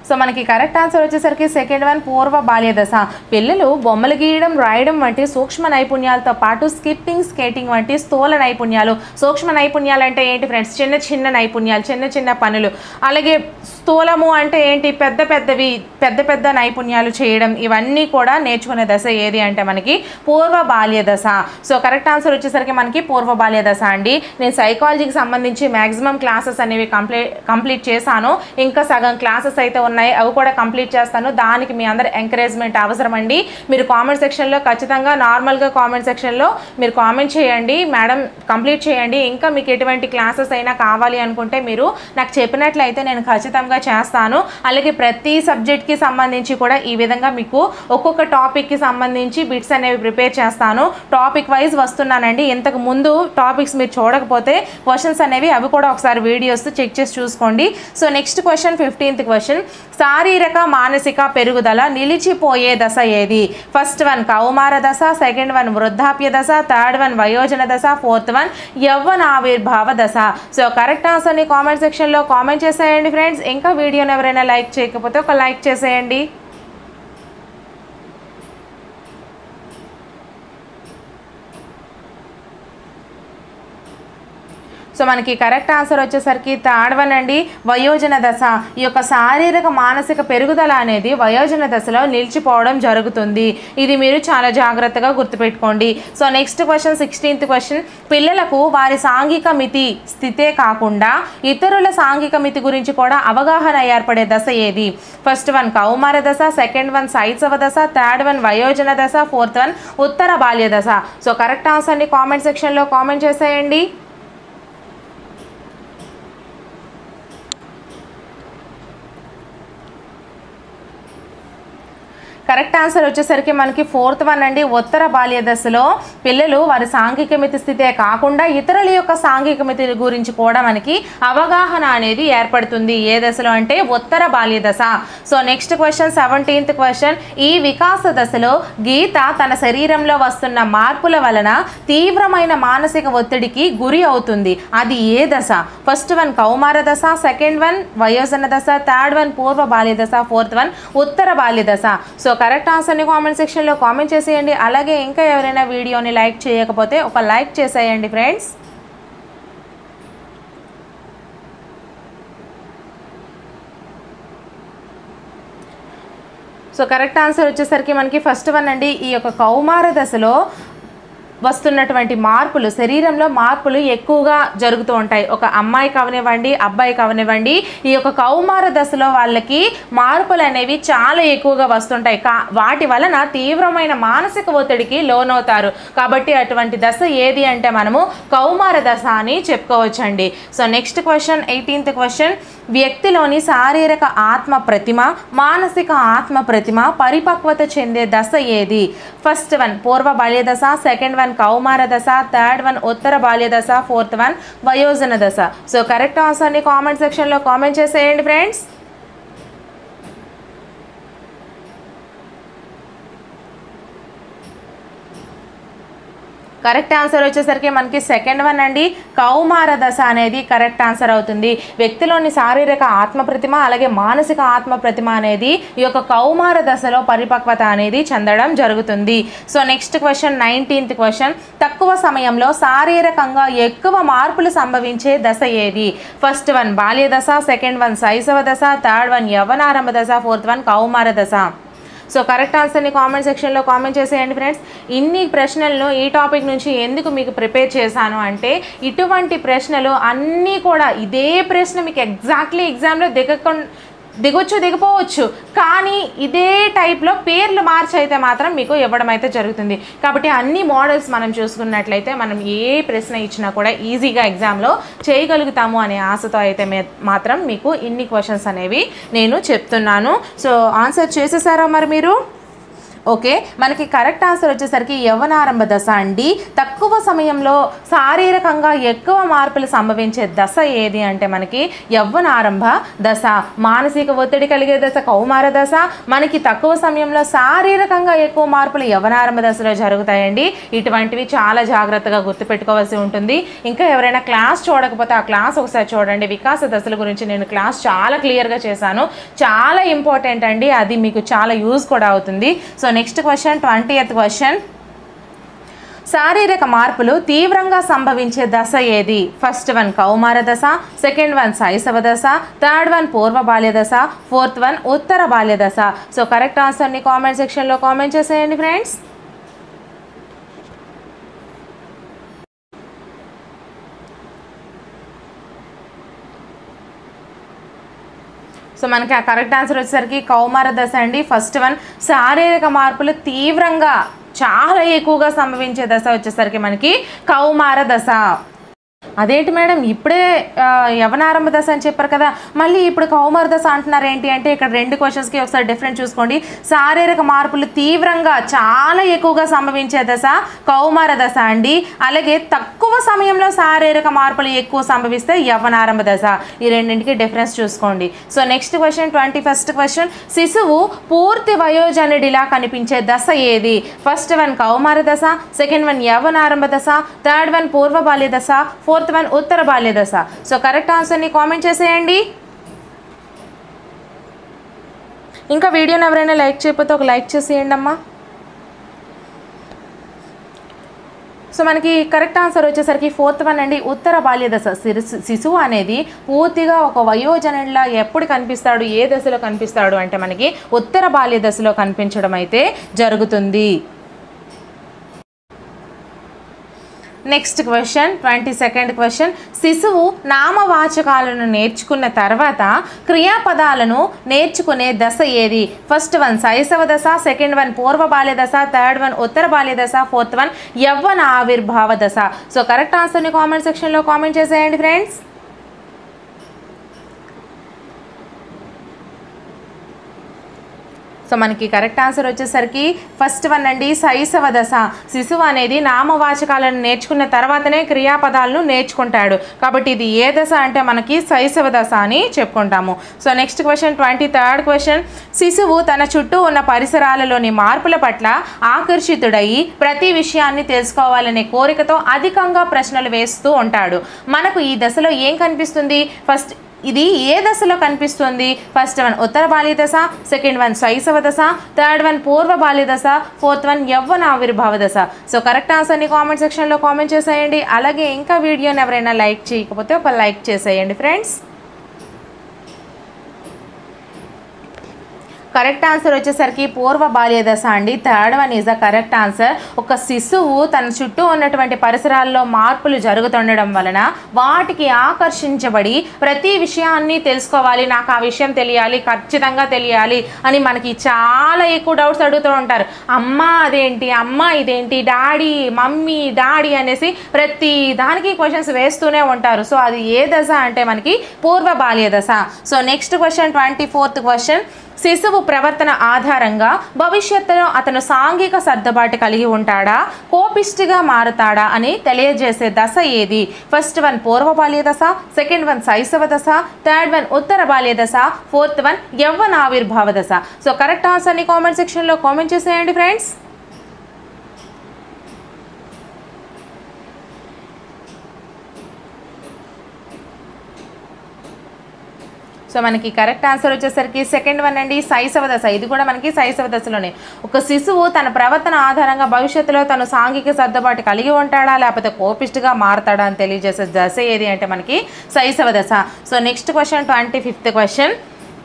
సో మనకి కరెక్ట్ ఆన్సర్ వచ్చేసరికి సెకండ్ వన్ పూర్వ బాల్య దశ. పిల్లలు బొమ్మలు గీయడం, రాయడం వంటి సూక్ష్మ నైపుణ్యాలతో పాటు స్కిప్పింగ్, స్కేటింగ్ వంటి స్థూల నైపుణ్యాలు. సూక్ష్మ నైపుణ్యాలు అంటే ఏంటి ఫ్రెండ్స్? చిన్న చిన్న నైపుణ్యాలు, చిన్న చిన్న పనులు. అలాగే స్థూలము అంటే ఏంటి? పెద్ద పెద్ద నైపుణ్యాలు చేయడం. ఇవన్నీ కూడా నేర్చుకునే దశ ఏది అంటే మనకి పూర్వ బాల్య దశ. సో కరెక్ట్ ఆన్సర్ వచ్చేసరికి మనకి పూర్వ బాల్య దశ అండి. నేను సైకాలజీకి సంబంధించి మ్యాక్సిమం క్లాసెస్ అనేవి కంప్లీట్ చేశాను. ఇంకా సగం క్లాసెస్ అయితే ఉన్నాయి, అవి కూడా కంప్లీట్ చేస్తాను. దానికి మీ అందరి ఎంకరేజ్మెంట్ అవసరం అండి. మీరు కామెంట్ సెక్షన్లో ఖచ్చితంగా నార్మల్గా కామెంట్ సెక్షన్లో మీరు కామెంట్ చేయండి, మేడం కంప్లీట్ చేయండి. ఇంకా మీకు ఎటువంటి క్లాసెస్ అయినా కావాలి అనుకుంటే మీరు నాకు చెప్పినట్లయితే నేను ఖచ్చితంగా చేస్తాను. అలాగే ప్రతి సబ్జెక్ట్కి సంబంధించి కూడా ఈ విధంగా మీకు ఒక్కొక్క టాపిక్కి సంబంధించి బిట్స్ అనేవి ప్రిపేర్ చేస్తాను. టాపిక్ వైజ్ వస్తున్నానండి. ఇంతకు ముందు టాపిక్స్ మీరు చూడకపోతే క్వశ్చన్స్ అనేవి అవి కూడా ఒకసారి వీడియోస్ చెక్ చేసి చూసుకోండి. So next question 15th question, శారీరక మానసిక పెరుగుదల నిలిచిపోయే దశ ఏది? ఫస్ట్ వన్ కౌమార దశ, సెకండ్ వన్ వృద్ధాప్య దశ, థర్డ్ వన్ వయోజన దశ, ఫోర్త్ వన్ యవ్వనావిర్భావ దశ. సో కరెక్ట్ ఆన్సర్ని కామెంట్ సెక్షన్లో కామెంట్ చేసేయండి ఫ్రెండ్స్. ఇంకా వీడియోని ఎవరైనా లైక్ చేయకపోతే ఒక లైక్ చేసేయండి. సో మనకి కరెక్ట్ ఆన్సర్ వచ్చేసరికి థర్డ్ వన్ అండి, వయోజన దశ. ఈ యొక్క శారీరక మానసిక పెరుగుదల అనేది వయోజన దశలో నిలిచిపోవడం జరుగుతుంది. ఇది మీరు చాలా జాగ్రత్తగా గుర్తుపెట్టుకోండి. So next question 16th question, పిల్లలకు వారి సాంఘిక మితి స్థితే కాకుండా ఇతరుల సాంఘిక మితి గురించి కూడా అవగాహన ఏర్పడే దశ ఏది? ఫస్ట్ వన్ కౌమార దశ, సెకండ్ వన్ శైశవ దశ, థర్డ్ వన్ వయోజన దశ, ఫోర్త్ వన్ ఉత్తర బాల్య దశ. సో కరెక్ట్ ఆన్సర్ని కామెంట్ సెక్షన్లో కామెంట్ చేసేయండి. కరెక్ట్ ఆన్సర్ వచ్చేసరికి మనకి ఫోర్త్ వన్ అండి, ఉత్తర బాల్య దశలో పిల్లలు వారి సాంఘిక మితి స్థితే కాకుండా ఇతరుల యొక్క సాంఘిక మితి గురించి కూడా మనకి అవగాహన అనేది ఏర్పడుతుంది. ఏ దశలో అంటే ఉత్తర బాల్య దశ. So next question 17th question, ఈ వికాస దశలో గీత తన శరీరంలో వస్తున్న మార్పుల వలన తీవ్రమైన మానసిక ఒత్తిడికి గురి అవుతుంది. అది ఏ దశ? ఫస్ట్ వన్ కౌమార దశ, సెకండ్ వన్ వయోజన దశ, థర్డ్ వన్ పూర్వ బాల్య దశ, ఫోర్త్ వన్ ఉత్తర బాల్య దశ. సో కరెక్ట్ ఆన్సర్ని కామెంట్ సెక్షన్లో కామెంట్ చేసేయండి. అలాగే ఇంకా ఎవరైనా వీడియోని లైక్ చేయకపోతే ఒక లైక్ చేసేయండి ఫ్రెండ్స్. సో కరెక్ట్ ఆన్సర్ వచ్చేసరికి మనకి ఫస్ట్ వన్ అండి, ఈ యొక్క కౌమార దశలో వస్తున్నటువంటి మార్పులు, శరీరంలో మార్పులు ఎక్కువగా జరుగుతూ ఉంటాయి. ఒక అమ్మాయికి అవనివ్వండి, అబ్బాయికి అవనివ్వండి, ఈ యొక్క కౌమార దశలో వాళ్ళకి మార్పులు అనేవి చాలా ఎక్కువగా వస్తుంటాయి. వాటి వలన తీవ్రమైన మానసిక ఒత్తిడికి లోనవుతారు. కాబట్టి అటువంటి దశ ఏది అంటే మనము కౌమార దశ అని చెప్పుకోవచ్చండి. So next question 18th question, వ్యక్తిలోని శారీరక ఆత్మ ప్రతిమ, మానసిక ఆత్మ ప్రతిమ పరిపక్వత చెందే దశ ఏది? ఫస్ట్ వన్ పూర్వ బాల్య దశ, సెకండ్ వన్ కౌమార దశ, థర్డ్ వన్ ఉత్తర బాల్య దశ, ఫోర్త్ వన్ వయోజన దశ. సో కరెక్ట్ ఆన్సర్ని కామెంట్ సెక్షన్లో కామెంట్ చేసేయండి ఫ్రెండ్స్. కరెక్ట్ ఆన్సర్ వచ్చేసరికి మనకి సెకండ్ వన్ అండి, కౌమార దశ అనేది కరెక్ట్ ఆన్సర్ అవుతుంది. వ్యక్తిలోని శారీరక ఆత్మ ప్రతిమ అలాగే మానసిక ఆత్మ ప్రతిమ అనేది ఈ యొక్క కౌమార దశలో పరిపక్వత అనేది చెందడం జరుగుతుంది. So next question 19th question, తక్కువ సమయంలో శారీరకంగా ఎక్కువ మార్పులు సంభవించే దశ ఏది? ఫస్ట్ వన్ బాల్య దశ, సెకండ్ వన్ శైశవ దశ, థర్డ్ వన్ యవ్వనారంభ దశ, ఫోర్త్ వన్ కౌమార దశ. సో కరెక్ట్ ఆన్సర్ని కామెంట్ సెక్షన్లో కామెంట్ చేసేయండి ఫ్రెండ్స్. ఇన్ని ప్రశ్నలను ఈ టాపిక్ నుంచి ఎందుకు మీకు ప్రిపేర్ చేశాను అంటే ఇటువంటి ప్రశ్నలు అన్నీ కూడా ఇదే ప్రశ్న మీకు ఎగ్జాక్ట్లీ ఎగ్జామ్లో దిగొచ్చు దిగిపోవచ్చు, కానీ ఇదే టైప్లో పేర్లు మార్చి అయితే మాత్రం మీకు ఇవ్వడం అయితే జరుగుతుంది. కాబట్టి అన్ని మోడల్స్ మనం చూసుకున్నట్లయితే మనం ఏ ప్రశ్న ఇచ్చినా కూడా ఈజీగా ఎగ్జామ్లో చేయగలుగుతాము అనే ఆశతో అయితే మాత్రం మీకు ఇన్ని క్వశ్చన్స్ అనేవి నేను చెప్తున్నాను. సో ఆన్సర్ చేసేసారా మరి మీరు? ఓకే, మనకి కరెక్ట్ ఆన్సర్ వచ్చేసరికి యవ్వనారంభ దశ అండి. తక్కువ సమయంలో శారీరకంగా ఎక్కువ మార్పులు సంభవించే దశ ఏది అంటే మనకి యవ్వనారంభ దశ. మానసిక ఒత్తిడి కలిగే దశ కౌమార దశ, మనకి తక్కువ సమయంలో శారీరకంగా ఎక్కువ మార్పులు యవ్వనారంభ దశలో జరుగుతాయండి. ఇటువంటివి చాలా జాగ్రత్తగా గుర్తుపెట్టుకోవాల్సి ఉంటుంది. ఇంకా ఎవరైనా క్లాస్ చూడకపోతే ఆ క్లాస్ ఒకసారి చూడండి. వికాస దశల గురించి నేను క్లాస్ చాలా క్లియర్గా చేశాను, చాలా ఇంపార్టెంట్ అండి, అది మీకు చాలా యూజ్ కూడా అవుతుంది. So next question 20th question, శారీరక మార్పులు తీవ్రంగా సంభవించే దశ ఏది? ఫస్ట్ వన్ కౌమార దశ, సెకండ్ వన్ శైశవ దశ, థర్డ్ వన్ పూర్వ బాల్య దశ, ఫోర్త్ వన్ ఉత్తర బాల్య దశ. సో కరెక్ట్ ఆన్సర్ని కామెంట్ సెక్షన్లో కామెంట్ చేసేయండి ఫ్రెండ్స్. సో సో మనకి ఆ కరెక్ట్ ఆన్సర్ వచ్చేసరికి కౌమార దశ అండి. First one. శారీరక మార్పులు తీవ్రంగా చాలా ఎక్కువగా సంభవించే దశ వచ్చేసరికి మనకి కౌమార దశ. అదేంటి మేడం ఇప్పుడే యవనారంభ దశ అని చెప్పారు కదా, మళ్ళీ ఇప్పుడు కౌమార దశ అంటున్నారు ఏంటి అంటే, ఇక్కడ రెండు క్వశ్చన్స్కి ఒకసారి డిఫరెంట్ చూసుకోండి. శారీరక మార్పులు తీవ్రంగా చాలా ఎక్కువగా సంభవించే దశ కౌమార దశ అండి. అలాగే తక్కువ సమయంలో శారీరక మార్పులు ఎక్కువ సంభవిస్తే యవనారంభ దశ. ఈ రెండింటికి డిఫరెన్స్ చూసుకోండి. So next question, 21st question. శిశువు పూర్తి వయోజనుడిలా కనిపించే దశ ఏది? ఫస్ట్ వన్ కౌమార దశ, సెకండ్ వన్ యవనారంభ దశ, థర్డ్ వన్ పూర్వ బాల్య దశ, ఫోర్త్ వన్ ఉత్తర బాల్య దశ. సో కరెక్ట్ ఆన్సర్ని కామెంట్ చేసేయండి. ఇంకా వీడియోని ఎవరైనా లైక్ చేయకపోతే ఒక లైక్ చేసేయండి అమ్మా. సో మనకి కరెక్ట్ ఆన్సర్ వచ్చేసరికి ఫోర్త్ వన్ అండి, ఉత్తర బాల్య దశ. శిశువు అనేది పూర్తిగా ఒక వయోజనుడిలా ఎప్పుడు కనిపిస్తాడు, ఏ దశలో కనిపిస్తాడు అంటే మనకి ఉత్తర బాల్య దశలో కనిపించడం అయితే జరుగుతుంది. Next question, 22nd question. శిశువు నామవాచకాలను నేర్చుకున్న తర్వాత క్రియాపదాలను నేర్చుకునే దశ ఏది? ఫస్ట్ వన్ శైశవ దశ, సెకండ్ వన్ పూర్వ బాల్య దశ, థర్డ్ వన్ ఉత్తర బాల్య దశ, ఫోర్త్ వన్ యవ్వన ఆవిర్భావ దశ. సో కరెక్ట్ ఆన్సర్ని కామెంట్ సెక్షన్లో కామెంట్ చేసేయండి ఫ్రెండ్స్. సో మనకి కరెక్ట్ ఆన్సర్ వచ్చేసరికి ఫస్ట్ వన్ అండి, శైశవ దశ. శిశువు అనేది నామవాచకాలను నేర్చుకున్న తర్వాతనే క్రియాపదాలను నేర్చుకుంటాడు. కాబట్టి ఇది ఏ దశ అంటే మనకి శైశవ దశ అని చెప్పుకుంటాము. So next question, 23rd question. శిశువు తన చుట్టూ ఉన్న పరిసరాలలోని మార్పుల పట్ల ఆకర్షితుడయి ప్రతి విషయాన్ని తెలుసుకోవాలనే కోరికతో అధికంగా ప్రశ్నలు వేస్తూ ఉంటాడు. మనకు ఈ దశలో ఏం కనిపిస్తుంది? ఫస్ట్ ఇది ఏ దశలో కనిపిస్తుంది? ఫస్ట్ వన్ ఉత్తర బాల్య దశ, సెకండ్ వన్ శైశవ దశ, థర్డ్ వన్ పూర్వ బాల్య దశ, ఫోర్త్ వన్ యవ్వన ఆవిర్భావ దశ. సో కరెక్ట్ ఆన్సర్ని కామెంట్ సెక్షన్లో కామెంట్ చేసేయండి. అలాగే ఇంకా వీడియోని ఎవరైనా లైక్ చేయకపోతే ఒక లైక్ చేసేయండి ఫ్రెండ్స్. కరెక్ట్ ఆన్సర్ వచ్చేసరికి పూర్వ బాల్య దశ అండి. Third one is the correct answer. ఒక శిశువు తన చుట్టూ ఉన్నటువంటి పరిసరాల్లో మార్పులు జరుగుతుండడం వలన వాటికి ఆకర్షించబడి ప్రతి విషయాన్ని తెలుసుకోవాలి, నాకు ఆ విషయం తెలియాలి, ఖచ్చితంగా తెలియాలి అని మనకి చాలా ఎక్కువ డౌట్స్ అడుగుతూ ఉంటారు. అమ్మ అదేంటి, అమ్మ ఇదేంటి, డాడీ మమ్మీ డాడీ అనేసి ప్రతి దానికి క్వశ్చన్స్ వేస్తూనే ఉంటారు. సో అది ఏ దశ అంటే మనకి పూర్వ బాల్య దశ. So next question, 24th question. శిశువు ప్రవర్తన ఆధారంగా భవిష్యత్తులో అతను సాంఘిక సర్దుబాటు కలిగి ఉంటాడా, కోపిష్టిగా మారుతాడా అని తెలియజేసే దశ ఏది? ఫస్ట్ వన్ పూర్వ బాల్య దశ, సెకండ్ వన్ శైశవ దశ, థర్డ్ వన్ ఉత్తర బాల్య దశ, ఫోర్త్ వన్ యవ్వన ఆవిర్భావ దశ. సో కరెక్ట్ ఆన్సర్ని కామెంట్ సెక్షన్లో కామెంట్ చేసేయండి ఫ్రెండ్స్. సో మనకి కరెక్ట్ ఆన్సర్ వచ్చేసరికి సెకండ్ వన్ అండి, శైశవ దశ. ఇది కూడా మనకి శైశవ దశలోనే. ఒక శిశువు తన ప్రవర్తన ఆధారంగా భవిష్యత్తులో తను సాంఘిక సర్దుబాటు కలిగి ఉంటాడా లేకపోతే కోపిష్టిగా మారతాడా అని తెలియజేసే దశ ఏది అంటే మనకి శైశవ దశ. So next question, 25th question.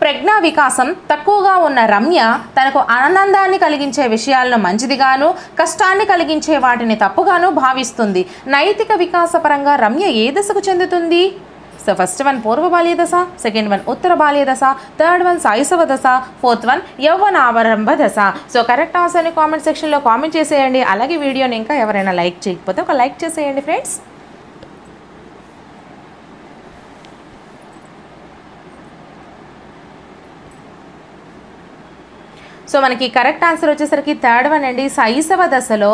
ప్రజ్ఞా వికాసం తక్కువగా ఉన్న రమ్య తనకు ఆనందాన్ని కలిగించే విషయాలను మంచిదిగాను, కష్టాన్ని కలిగించే వాటిని తప్పుగాను భావిస్తుంది. నైతిక వికాసపరంగా రమ్య ఏ దశకు చెందుతుంది? సో ఫస్ట్ వన్ పూర్వ బాల్య దశ, సెకండ్ వన్ ఉత్తర బాల్య దశ, థర్డ్ వన్ శైశవ దశ, ఫోర్త్ వన్ యవ్వన ఆరంభ దశ. సో కరెక్ట్ ఆన్సర్ని కామెంట్ సెక్షన్లో కామెంట్ చేసేయండి. అలాగే వీడియోని ఇంకా ఎవరైనా లైక్ చేయకపోతే ఒక లైక్ చేసేయండి ఫ్రెండ్స్. సో మనకి కరెక్ట్ ఆన్సర్ వచ్చేసరికి థర్డ్ వన్ అండి, శైశవ దశలో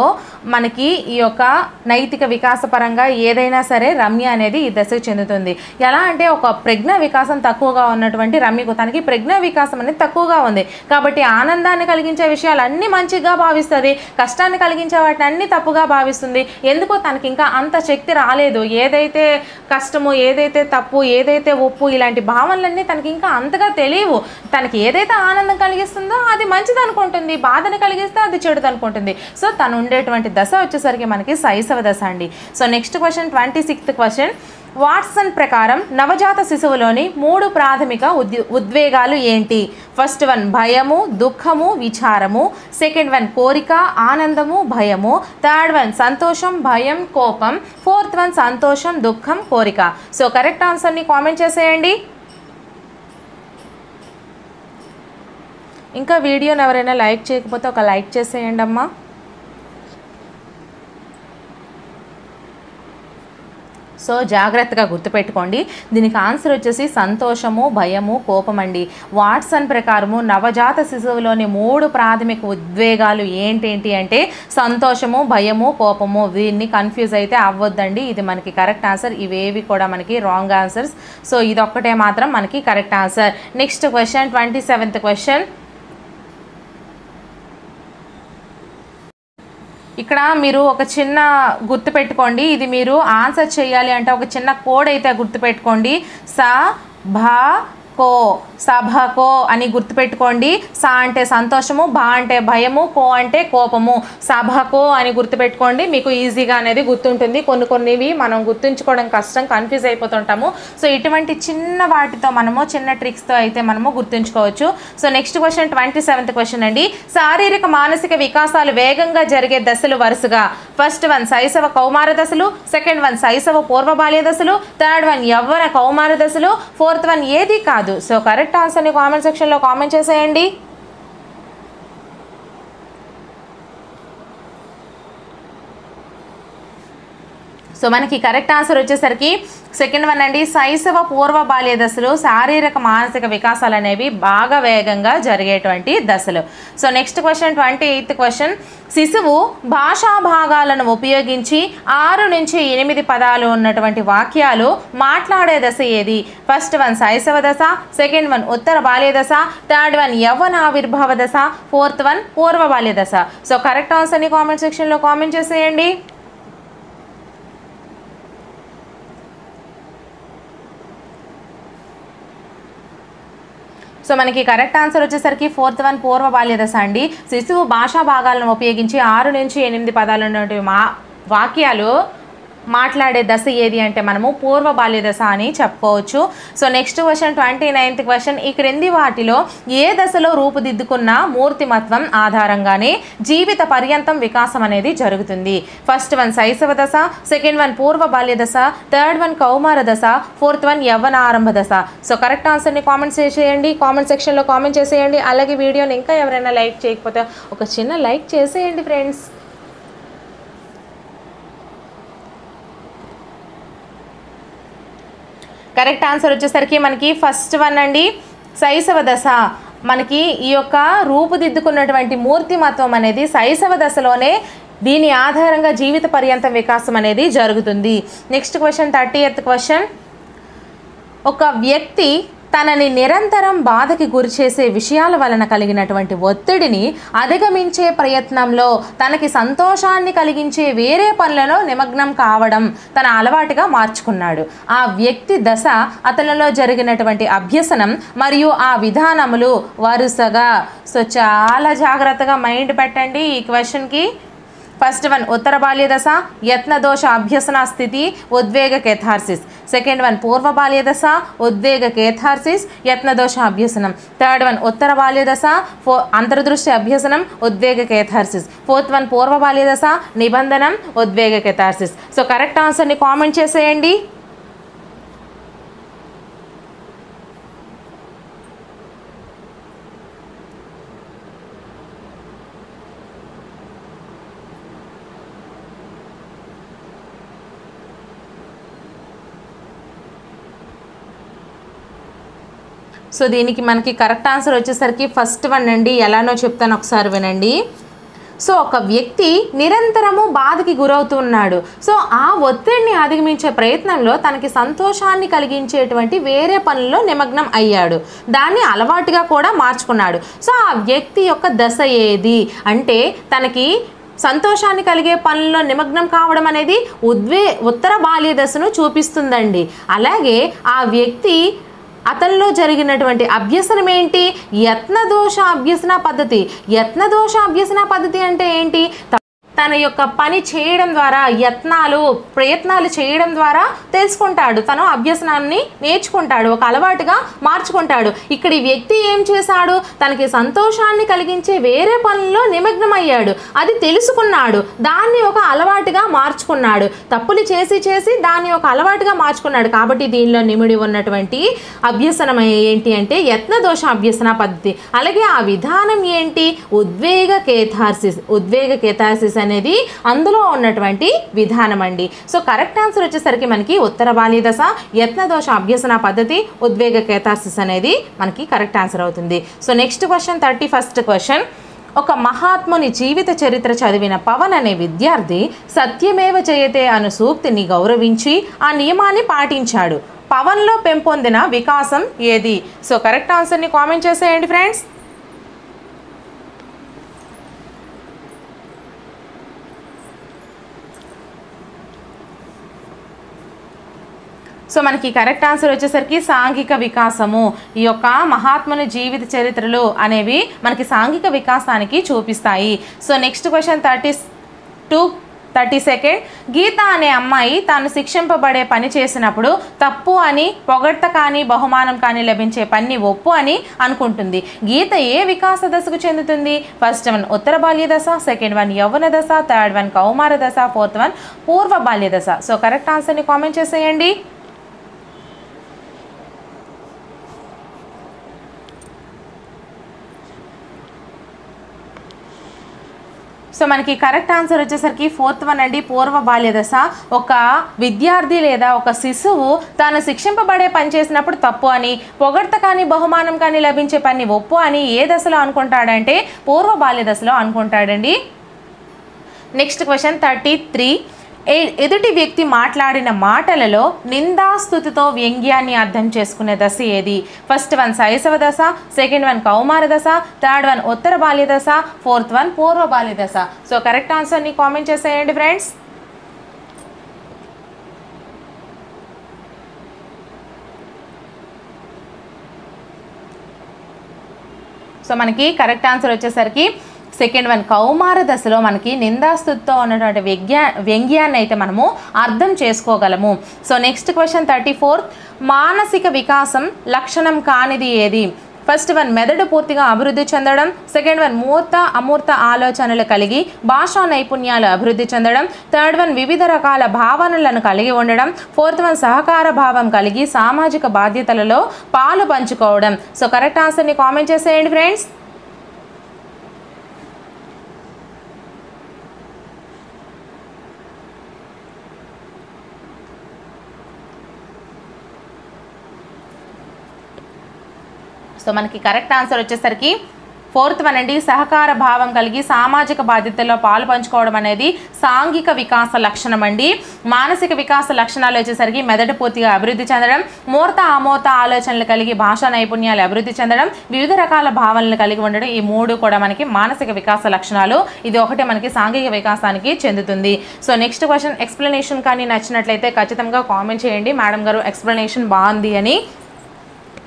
మనకి ఈ యొక్క నైతిక వికాసపరంగా ఏదైనా సరే రమ్య అనేది ఈ దశకు చెందుతుంది. ఎలా అంటే ఒక ప్రజ్ఞా వికాసం తక్కువగా ఉన్నటువంటి రమ్యకు తనకి ప్రజ్ఞా వికాసం అనేది తక్కువగా ఉంది కాబట్టి ఆనందాన్ని కలిగించే విషయాలు అన్నీ మంచిగా భావిస్తుంది, కష్టాన్ని కలిగించే వాటిని అన్నీ తప్పుగా భావిస్తుంది. ఎందుకో తనకి ఇంకా అంత శక్తి రాలేదు. ఏదైతే కష్టము, ఏదైతే తప్పు, ఏదైతే ఒప్పు, ఇలాంటి భావనలన్నీ తనకి ఇంకా అంతగా తెలియవు. తనకి ఏదైతే ఆనందం కలిగిస్తుందో అది మంచిది అనుకుంటుంది, బాధను కలిగిస్తే అది చెడుది అనుకుంటుంది. సో తను ఉండేటువంటి దశ వచ్చేసరికి మనకి శైశవ దశ అండి. So next question, 26th question. Watson ప్రకారం నవజాత శిశువులోని 3 ప్రాథమిక ఉద్వేగాలు ఏంటి? ఫస్ట్ వన్ భయము, దుఃఖము, విచారము, సెకండ్ వన్ కోరిక, ఆనందము, భయము, థర్డ్ వన్ సంతోషం, భయం, కోపం, ఫోర్త్ వన్ సంతోషం, దుఃఖం, కోరిక. సో కరెక్ట్ ఆన్సర్ని కామెంట్ చేసేయండి. ఇంకా వీడియోని ఎవరైనా లైక్ చేయకపోతే ఒక లైక్ చేసేయండి అమ్మా. సో జాగ్రత్తగా గుర్తుపెట్టుకోండి. దీనికి ఆన్సర్ వచ్చేసి సంతోషము, భయము, కోపం అండి. వాట్సన్ ప్రకారము నవజాత శిశువులోని 3 ప్రాథమిక ఉద్వేగాలు ఏంటేంటి అంటే సంతోషము, భయము, కోపము. దీన్ని కన్ఫ్యూజ్ అయితే అవ్వద్దండి. ఇది మనకి కరెక్ట్ ఆన్సర్. ఇవేవి కూడా మనకి రాంగ్ ఆన్సర్స్. సో ఇదొక్కటే మాత్రం మనకి correct answer. Next question, 27th question. ఇక్కడ మీరు ఒక చిన్న గుర్తుపెట్టుకోండి. ఇది మీరు ఆన్సర్ చేయాలి అంటే ఒక చిన్న కోడ్ అయితే గుర్తుపెట్టుకోండి. సభకో, సభకో అని గుర్తుపెట్టుకోండి. సా అంటే సంతోషము, భా అంటే భయము, కో అంటే కోపము. సభకో అని గుర్తుపెట్టుకోండి. మీకు ఈజీగా అనేది గుర్తుంటుంది. కొన్నివి మనం గుర్తుంచుకోవడం కష్టం, కన్ఫ్యూజ్ అయిపోతుంటాము. సో ఇటువంటి చిన్న వాటితో మనము చిన్న ట్రిక్స్తో అయితే మనము గుర్తుంచుకోవచ్చు. So next question, 27th question అండి. శారీరక మానసిక వికాసాలు వేగంగా జరిగే దశలు వరుసగా. ఫస్ట్ వన్ శైశవ కౌమార దశలు, సెకండ్ వన్ శైశవ పూర్వ బాల్య దశలు, థర్డ్ వన్ యవ్వన కౌమార దశలు, ఫోర్త్ వన్ ఏది కాదు. సో కరెక్ట్ ఆన్సర్ని కామెంట్ సెక్షన్లో కామెంట్ చేసేయండి. సో మనకి కరెక్ట్ ఆన్సర్ వచ్చేసరికి సెకండ్ వన్ అండి. శైశవ పూర్వ బాల్య దశలు శారీరక మానసిక వికాసాలు అనేవి బాగా వేగంగా జరిగేటువంటి దశలు. So next question, 28th question. శిశువు భాషా భాగాలను ఉపయోగించి 6 నుంచి 8 పదాలు ఉన్నటువంటి వాక్యాలు మాట్లాడే దశ ఏది? ఫస్ట్ వన్ శైశవ దశ, సెకండ్ వన్ ఉత్తర బాల్య దశ, థర్డ్ వన్ యవ్వన ఆవిర్భావ దశ, ఫోర్త్ వన్ పూర్వ బాల్య దశ. సో కరెక్ట్ ఆన్సర్ని కామెంట్ సెక్షన్లో కామెంట్ చేసేయండి. సో మనకి కరెక్ట్ ఆన్సర్ వచ్చేసరికి ఫోర్త్ వన్ పూర్వ బాల్య దశ అండి. శిశువు భాషా భాగాలను ఉపయోగించి 6 నుంచి 8 పదాలు ఉన్నటువంటి వాక్యాలు మాట్లాడే దశ ఏది అంటే మనము పూర్వ బాల్య దశ అని చెప్పుకోవచ్చు. So next question, 29th question. ఈ క్రింది వాటిలో ఏ దశలో రూపుదిద్దుకున్న మూర్తిమత్వం ఆధారంగానే జీవిత పర్యంతం వికాసం అనేది జరుగుతుంది? ఫస్ట్ వన్ శైశవ దశ, సెకండ్ వన్ పూర్వ బాల్య దశ, థర్డ్ వన్ కౌమార దశ, ఫోర్త్ వన్ యవ్వన ఆరంభ దశ. సో కరెక్ట్ ఆన్సర్ని కామెంట్ చేసేయండి, కామెంట్ సెక్షన్లో కామెంట్ చేసేయండి. అలాగే వీడియోని ఇంకా ఎవరైనా లైక్ చేయకపోతే ఒక చిన్న లైక్ చేసేయండి ఫ్రెండ్స్. కరెక్ట్ ఆన్సర్ వచ్చేసరికి మనకి ఫస్ట్ వన్ అండి, శైశవ దశ. మనకి ఈ యొక్క రూపుదిద్దుకున్నటువంటి మూర్తిమత్వం అనేది శైశవ దశలోనే దీని ఆధారంగా జీవిత పర్యంతం వికాసం అనేది జరుగుతుంది. Next question, 30th question. ఒక వ్యక్తి తనని నిరంతరం బాధకి గురిచేసే విషయాల వలన కలిగినటువంటి ఒత్తిడిని అధిగమించే ప్రయత్నంలో తనకి సంతోషాన్ని కలిగించే వేరే పనులలో నిమగ్నం కావడం తన అలవాటుగా మార్చుకున్నాడు. ఆ వ్యక్తి దశ, అతనిలో జరిగినటువంటి అభ్యసనం మరియు ఆ విధానములు వరుసగా. సో చాలా జాగ్రత్తగా మైండ్ పెట్టండి ఈ క్వశ్చన్కి. ఫస్ట్ వన్ ఉత్తర బాల్య దశ, యత్నదోష అభ్యసన స్థితి, ఉద్వేగ కేథార్సిస్. సెకండ్ వన్ పూర్వ బాల్య దశ, ఉద్వేగ కేథార్సిస్, యత్నదోష అభ్యసనం. థర్డ్ వన్ ఉత్తర బాల్య దశ, అంతర్దృష్టి అభ్యసనం, ఉద్వేగ కేథార్సిస్. ఫోర్త్ వన్ పూర్వ బాల్య దశ, నిబంధనం, ఉద్వేగ కేథార్సిస్. సో కరెక్ట్ ఆన్సర్ని కామెంట్ చేసేయండి. సో దీనికి మనకి కరెక్ట్ ఆన్సర్ వచ్చేసరికి ఫస్ట్ వన్ అండి. ఎలానో చెప్తాను ఒకసారి వినండి. సో ఒక వ్యక్తి నిరంతరము బాధకి గురవుతున్నాడు. సో ఆ ఒత్తిడిని అధిగమించే ప్రయత్నంలో తనకి సంతోషాన్ని కలిగించేటువంటి వేరే పనుల్లో నిమగ్నం అయ్యాడు. దాన్ని అలవాటుగా కూడా మార్చుకున్నాడు. సో ఆ వ్యక్తి యొక్క దశ ఏది అంటే తనకి సంతోషాన్ని కలిగే పనుల్లో నిమగ్నం కావడం అనేది ఉత్తర బాల్య దశను చూపిస్తుందండి. అలాగే ఆ వ్యక్తి అతనిలో జరిగినటువంటి అభ్యసనం ఏంటి? యత్నదోష అభ్యసన పద్ధతి. యత్నదోష అభ్యసన పద్ధతి అంటే ఏంటి? తన యొక్క పని చేయడం ద్వారా ప్రయత్నాలు చేయడం ద్వారా తెలుసుకుంటాడు, తను అభ్యసనాన్ని నేర్చుకుంటాడు, ఒక అలవాటుగా మార్చుకుంటాడు. ఇక్కడ ఈ వ్యక్తి ఏం చేశాడు, తనకి సంతోషాన్ని కలిగించే వేరే పనుల్లో నిమగ్నమయ్యాడు, అది తెలుసుకున్నాడు, దాన్ని ఒక అలవాటుగా మార్చుకున్నాడు. తప్పులు చేసి చేసి దాన్ని ఒక అలవాటుగా మార్చుకున్నాడు. కాబట్టి దీనిలో నిమిడి ఉన్నటువంటి అభ్యసనం ఏంటి అంటే యత్నదోష అభ్యసన పద్ధతి. అలాగే ఆ విధానం ఏంటి, ఉద్వేగ కేథార్సిస్ అనేది అందులో ఉన్నటువంటి విధానం అండి. సో కరెక్ట్ ఆన్సర్ వచ్చేసరికి మనకి ఉత్తర బాల్య దశ, యత్నదోష అభ్యసన పద్ధతి, ఉద్వేగ కేథార్సిస్ అనేది మనకి కరెక్ట్ ఆన్సర్ అవుతుంది. So next question 31st question. ఒక మహాత్ముని జీవిత చరిత్ర చదివిన పవన్ అనే విద్యార్థి సత్యమేవ జయతే అను సూక్తిని గౌరవించి ఆ నియమాన్ని పాటించాడు. పవన్లో పెంపొందిన వికాసం ఏది? సో కరెక్ట్ ఆన్సర్ని కామెంట్ చేసేయండి ఫ్రెండ్స్. సో మనకి కరెక్ట్ ఆన్సర్ వచ్చేసరికి సాంఘిక వికాసము. ఈ యొక్క మహాత్ముని జీవిత చరిత్రలు అనేవి మనకి సాంఘిక వికాసానికి చూపిస్తాయి. సో నెక్స్ట్ క్వశ్చన్ 32 గీత అనే అమ్మాయి తాను శిక్షింపబడే పని చేసినప్పుడు తప్పు అని, పొగడ్త కానీ బహుమానం కానీ లభించే పని ఒప్పు అని అనుకుంటుంది. గీత ఏ వికాస దశకు చెందుతుంది? ఫస్ట్ వన్ ఉత్తర బాల్య దశ, సెకండ్ వన్ యవ్వన దశ, థర్డ్ వన్ కౌమార దశ, ఫోర్త్ వన్ పూర్వ బాల్య దశ. సో కరెక్ట్ ఆన్సర్ని కామెంట్ చేసేయండి. సో మనకి కరెక్ట్ ఆన్సర్ వచ్చేసరికి ఫోర్త్ వన్ అండి, పూర్వ బాల్య దశ. ఒక విద్యార్థి లేదా ఒక శిశువు తాను శిక్షింపబడే పని చేసినప్పుడు తప్పు అని, పొగడ్త కానీ బహుమానం కానీ లభించే పని ఒప్పు అని ఏ దశలో అనుకుంటాడంటే పూర్వ బాల్య దశలో అనుకుంటాడండి. Next question 33. ఎదుటి వ్యక్తి మాట్లాడిన మాటలలో నిందాస్తుతితో వ్యంగ్యాన్ని అర్థం చేసుకునే దశ ఏది? ఫస్ట్ వన్ శైశవ దశ, సెకండ్ వన్ కౌమార దశ, థర్డ్ వన్ ఉత్తర బాల్య దశ, ఫోర్త్ వన్ పూర్వ బాల్య దశ. సో కరెక్ట్ ఆన్సర్ని కామెంట్ చేసేయండి ఫ్రెండ్స్. సో మనకి కరెక్ట్ ఆన్సర్ వచ్చేసరికి సెకండ్ వన్ కౌమార దశలో మనకి నిందాస్తుతితో ఉన్నటువంటి వ్యంగ్యాన్ని అయితే మనము అర్థం చేసుకోగలము. So next question 34. మానసిక వికాసం లక్షణం కానిది ఏది? ఫస్ట్ వన్ మెదడు పూర్తిగా అభివృద్ధి చెందడం, సెకండ్ వన్ మూర్త అమూర్త ఆలోచనలు కలిగి భాషా నైపుణ్యాలు అభివృద్ధి చెందడం, థర్డ్ వన్ వివిధ రకాల భావనలను కలిగి ఉండడం, ఫోర్త్ వన్ సహకార భావం కలిగి సామాజిక బాధ్యతలలో పాలు పంచుకోవడం. సో కరెక్ట్ ఆన్సర్ని కామెంట్ చేసేయండి ఫ్రెండ్స్. సో మనకి కరెక్ట్ ఆన్సర్ వచ్చేసరికి ఫోర్త్ వన్ అండి, సహకార భావం కలిగి సామాజిక బాధ్యతల్లో పాలు పంచుకోవడం అనేది సాంఘిక వికాస లక్షణం అండి. మానసిక వికాస లక్షణాలు వచ్చేసరికి మెదడు పూర్తిగా అభివృద్ధి చెందడం, మూర్త అమూర్త ఆలోచనలు కలిగి భాషా నైపుణ్యాలు అభివృద్ధి చెందడం, వివిధ రకాల భావనలు కలిగి ఉండడం, ఈ మూడు కూడా మనకి మానసిక వికాస లక్షణాలు. ఇది ఒకటే మనకి సాంఘిక వికాసానికి చెందుతుంది. సో నెక్స్ట్ క్వశ్చన్ ఎక్స్ప్లెనేషన్ కానీ నచ్చినట్లయితే ఖచ్చితంగా కామెంట్ చేయండి, మేడం గారు ఎక్స్ప్లెనేషన్ బాగుంది అని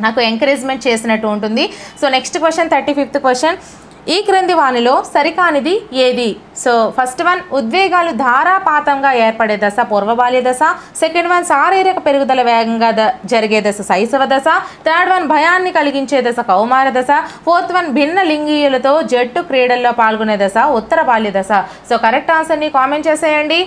నాకు ఎంకరేజ్మెంట్ చేసినట్టు ఉంటుంది. So next question 35th question. ఈ క్రింది వానిలో సరికానిది ఏది? సో ఫస్ట్ వన్ ఉద్వేగాలు ధారాపాతంగా ఏర్పడే దశ పూర్వ బాల్య దశ, సెకండ్ వన్ శారీరక పెరుగుదల వేగంగా జరిగే దశ శైశవ దశ, థర్డ్ వన్ భయాన్ని కలిగించే దశ కౌమార దశ, ఫోర్త్ వన్ భిన్న లింగీయులతో జట్టు క్రీడల్లో పాల్గొనే దశ ఉత్తర బాల్య దశ. సో కరెక్ట్ ఆన్సర్ని కామెంట్ చేసేయండి.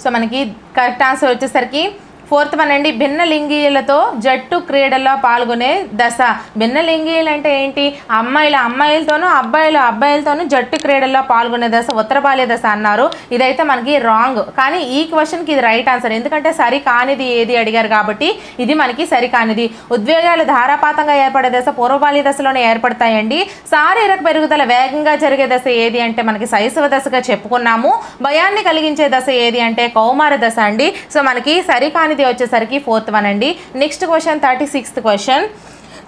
సో మనకి కరెక్ట్ ఆన్సర్ వచ్చేసరికి ఫోర్త్ వన్ అండి, భిన్న లింగీయులతో జట్టు క్రీడల్లో పాల్గొనే దశ. భిన్న లింగీయులు అంటే ఏంటి? అమ్మాయిలతోనూ అబ్బాయిలతోనూ జట్టు క్రీడల్లో పాల్గొనే దశ ఉత్తర బాల్య దశ అన్నారు. ఇదైతే మనకి రాంగ్, కానీ ఈ క్వశ్చన్కి ఇది రైట్ ఆన్సర్. ఎందుకంటే సరి కానిది ఏది అడిగారు కాబట్టి ఇది మనకి సరి కానిది. ఉద్వేగాలు ధారాపాతంగా ఏర్పడే దశ పూర్వ బాల్య దశలోనే ఏర్పడతాయండి. శారీరక పెరుగుదల వేగంగా జరిగే దశ ఏది అంటే మనకి శైశవ దశగా చెప్పుకున్నాము. భయాన్ని కలిగించే దశ ఏది అంటే కౌమార దశ అండి. సో మనకి సరి కానిది వచ్చేసరికి ఫోర్త్ వన్ అండి. Next question 36th question.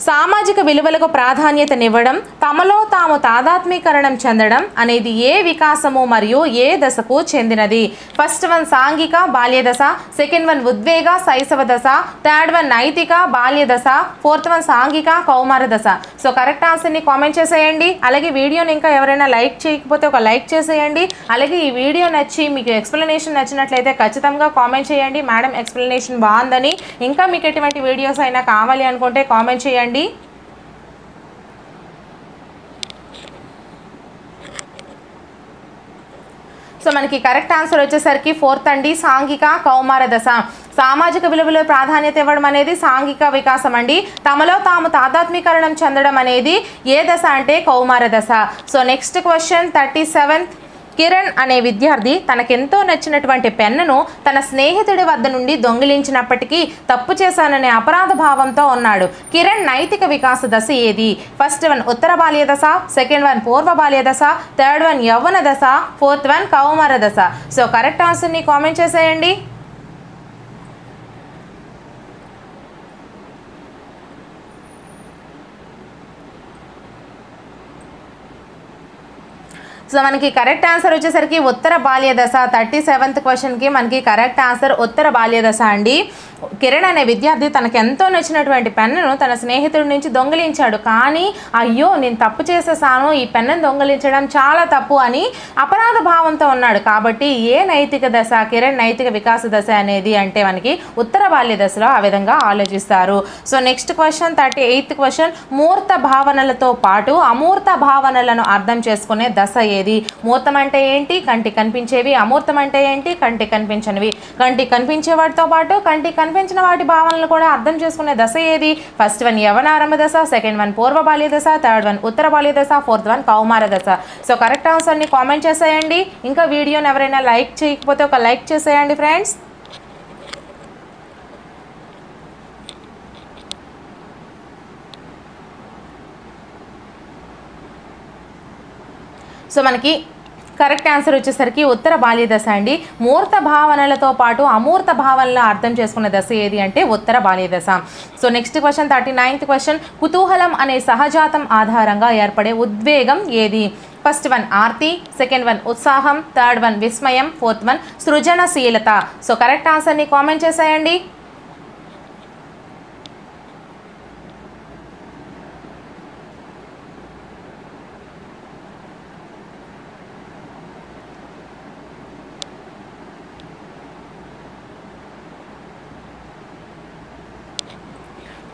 సామాజిక విలువలకు ప్రాధాన్యతనివ్వడం, తమలో తాము తాదాత్మీకరణం చెందడం అనేది ఏ వికాసము మరియు ఏ దశకు చెందినది? ఫస్ట్ వన్ సాంఘిక బాల్య దశ, సెకండ్ వన్ ఉద్వేగ శైశవ దశ, థర్డ్ వన్ నైతిక బాల్య దశ, ఫోర్త్ వన్ సాంఘిక కౌమార దశ. సో కరెక్ట్ ఆన్సర్ని కామెంట్ చేసేయండి. అలాగే వీడియోని ఇంకా ఎవరైనా లైక్ చేయకపోతే ఒక లైక్ చేసేయండి. అలాగే ఈ వీడియో నచ్చి మీకు ఎక్స్ప్లెనేషన్ నచ్చినట్లయితే ఖచ్చితంగా కామెంట్ చేయండి, మేడం ఎక్స్ప్లెనేషన్ బాగుందని. ఇంకా మీకు ఎటువంటి వీడియోస్ అయినా కావాలి అనుకుంటే కామెంట్ చేయండి. సో మనకి కరెక్ట్ ఆన్సర్ వచ్చేసరికి ఫోర్త్ అండి, సాంఘిక కౌమార దశ. సామాజిక విలువల ప్రాధాన్యత ఇవ్వడం అనేది సాంఘిక వికాసం అండి. తమలో తాము తాదాత్మీకరణం చెందడం అనేది ఏ దశ అంటే కౌమార దశ. So next question 37. కిరణ్ అనే విద్యార్థి తనకెంతో నచ్చినటువంటి పెన్నును తన స్నేహితుడి వద్ద నుండి దొంగిలించినప్పటికీ తప్పు చేశాననే అపరాధ భావంతో ఉన్నాడు. కిరణ్ నైతిక వికాస దశ ఏది? ఫస్ట్ వన్ ఉత్తర బాల్య దశ, సెకండ్ వన్ పూర్వ బాల్య దశ, థర్డ్ వన్ యవ్వన దశ, ఫోర్త్ వన్ కౌమార దశ. సో కరెక్ట్ ఆన్సర్ని కామెంట్ చేసేయండి. సో మనకి కరెక్ట్ ఆన్సర్ వచ్చేసరికి ఉత్తర బాల్య దశ. 37th క్వశ్చన్కి మనకి కరెక్ట్ ఆన్సర్ ఉత్తర బాల్య దశ అండి. కిరణ్ అనే విద్యార్థి తనకు ఎంతో నచ్చినటువంటి పెన్నును తన స్నేహితుడి నుంచి దొంగిలించాడు. కానీ అయ్యో నేను తప్పు చేసేసాను, ఈ పెన్నును దొంగిలించడం చాలా తప్పు అని అపరాధ భావంతో ఉన్నాడు. కాబట్టి ఏ నైతిక దశ కిరణ్ నైతిక వికాస దశ అనేది అంటే మనకి ఉత్తర బాల్య దశలో ఆ విధంగా ఆలోచిస్తారు. So next question 38th question. మూర్త భావనలతో పాటు అమూర్త భావనలను అర్థం చేసుకునే దశ ఏది? మూర్తం అంటే ఏంటి? కంటికి కనిపించేవి. అమూర్తం అంటే ఏంటి? కంటికి కనిపించనివి. కంటికి కనిపించే వాటితో పాటు కంటికి కనిపించిన వాటి భావనలు కూడా అర్థం చేసుకునే దశ ఏది? ఫస్ట్ వన్ యవనారంభ దశ, సెకండ్ వన్ పూర్వ బాల్య దశ, థర్డ్ వన్ ఉత్తర బాల్య దశ, ఫోర్త్ వన్ కౌమార దశ. సో కరెక్ట్ ఆన్సర్ని కామెంట్ చేసేయండి. ఇంకా వీడియోని ఎవరైనా లైక్ చేయకపోతే ఒక లైక్ చేసేయండి ఫ్రెండ్స్. సో మనకి కరెక్ట్ ఆన్సర్ వచ్చేసరికి ఉత్తర బాల్య దశ అండి. మూర్త భావనలతో పాటు అమూర్త భావనలు అర్థం చేసుకునే దశ ఏది అంటే ఉత్తర బాల్య దశ. So next question 39th question. కుతూహలం అనే సహజాతం ఆధారంగా ఏర్పడే ఉద్వేగం ఏది? First one Aarti, second one ఉత్సాహం, థర్డ్ వన్ విస్మయం, ఫోర్త్ వన్ సృజనశీలత. సో కరెక్ట్ ఆన్సర్ని కామెంట్ చేసేయండి.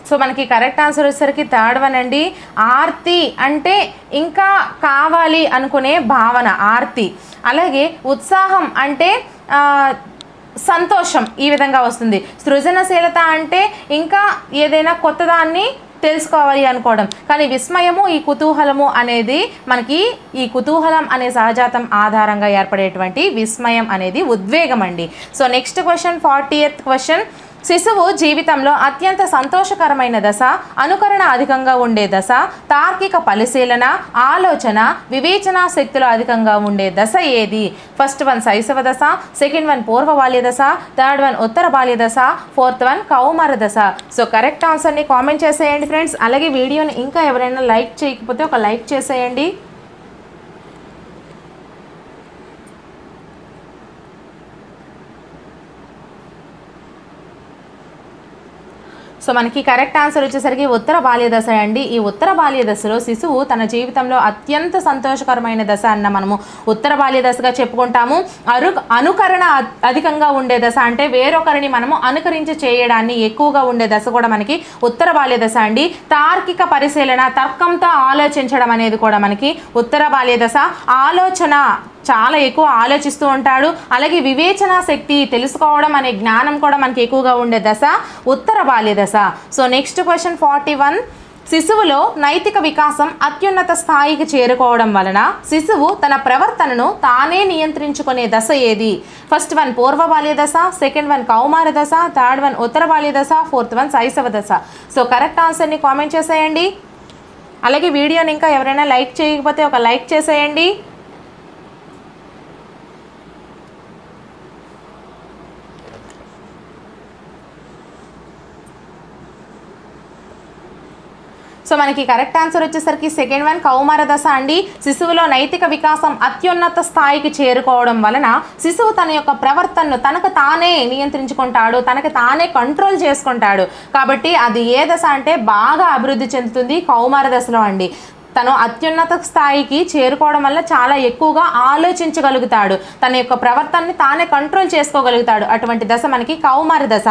సో మనకి కరెక్ట్ ఆన్సర్ వచ్చేసరికి థర్డ్ వన్ అండి. ఆర్తి అంటే ఇంకా కావాలి అనుకునే భావన ఆర్తి. అలాగే ఉత్సాహం అంటే సంతోషం ఈ విధంగా వస్తుంది. సృజనశీలత అంటే ఇంకా ఏదైనా కొత్తదాన్ని తెలుసుకోవాలి అనుకోవడం. కానీ విస్మయము ఈ కుతూహలము అనేది మనకి ఈ కుతూహలం అనే సహజాతం ఆధారంగా ఏర్పడేటువంటి విస్మయం అనేది ఉద్వేగం అండి. So next question 40th question. శిశువు జీవితంలో అత్యంత సంతోషకరమైన దశ, అనుకరణ అధికంగా ఉండే దశ, తార్కిక పరిశీలన, ఆలోచన, వివేచన శక్తులు అధికంగా ఉండే దశ ఏది? ఫస్ట్ వన్ శైశవ దశ, సెకండ్ వన్ పూర్వ బాల్య దశ, థర్డ్ వన్ ఉత్తర బాల్య దశ, ఫోర్త్ వన్ కౌమార దశ. సో కరెక్ట్ ఆన్సర్ని కామెంట్ చేసేయండి ఫ్రెండ్స్. అలాగే వీడియోని ఇంకా ఎవరైనా లైక్ చేయకపోతే ఒక లైక్ చేసేయండి. సో మనకి కరెక్ట్ ఆన్సర్ వచ్చేసరికి ఉత్తర బాల్య దశ అండి. ఈ ఉత్తర బాల్య దశలో శిశువు తన జీవితంలో అత్యంత సంతోషకరమైన దశ అన్న మనము ఉత్తర బాల్య దశగా చెప్పుకుంటాము. అనుకరణ అధికంగా ఉండే దశ అంటే వేరొకరిని మనము అనుకరించి చేయడాన్ని ఎక్కువగా ఉండే దశ కూడా మనకి ఉత్తర బాల్య దశ అండి. తార్కిక పరిశీలన, తర్కంతో ఆలోచించడం అనేది కూడా మనకి ఉత్తర బాల్య దశ. ఆలోచన చాలా ఎక్కువ ఆలోచిస్తూ ఉంటాడు. అలాగే వివేచన శక్తి, తెలుసుకోవడం అనే జ్ఞానం కూడా మనకి ఎక్కువగా ఉండే దశ ఉత్తర బాల్య దశ. So next question 41. శిశువులో నైతిక వికాసం అత్యున్నత స్థాయికి చేరుకోవడం వలన శిశువు తన ప్రవర్తనను తానే నియంత్రించుకునే దశ ఏది? ఫస్ట్ వన్ పూర్వ బాల్య దశ, సెకండ్ వన్ కౌమార దశ, థర్డ్ వన్ ఉత్తర బాల్య దశ, ఫోర్త్ వన్ శైశవ దశ. సో కరెక్ట్ ఆన్సర్ని కామెంట్ చేసేయండి. అలాగే వీడియోని ఇంకా ఎవరైనా లైక్ చేయకపోతే ఒక లైక్ చేసేయండి. సో మనకి కరెక్ట్ ఆన్సర్ వచ్చేసరికి సెకండ్ వన్ కౌమార దశ అండి. శిశువులో నైతిక వికాసం అత్యున్నత స్థాయికి చేరుకోవడం వలన శిశువు తన యొక్క ప్రవర్తనను తనకు తానే నియంత్రించుకుంటాడు, తనకు తానే కంట్రోల్ చేసుకుంటాడు. కాబట్టి అది ఏ దశ అంటే బాగా అభివృద్ధి చెందుతుంది కౌమార దశలో అండి. తను అత్యున్నత స్థాయికి చేరుకోవడం వల్ల చాలా ఎక్కువగా ఆలోచించగలుగుతాడు, తన యొక్క ప్రవర్తనని తానే కంట్రోల్ చేసుకోగలుగుతాడు. అటువంటి దశ మనకి కౌమార దశ.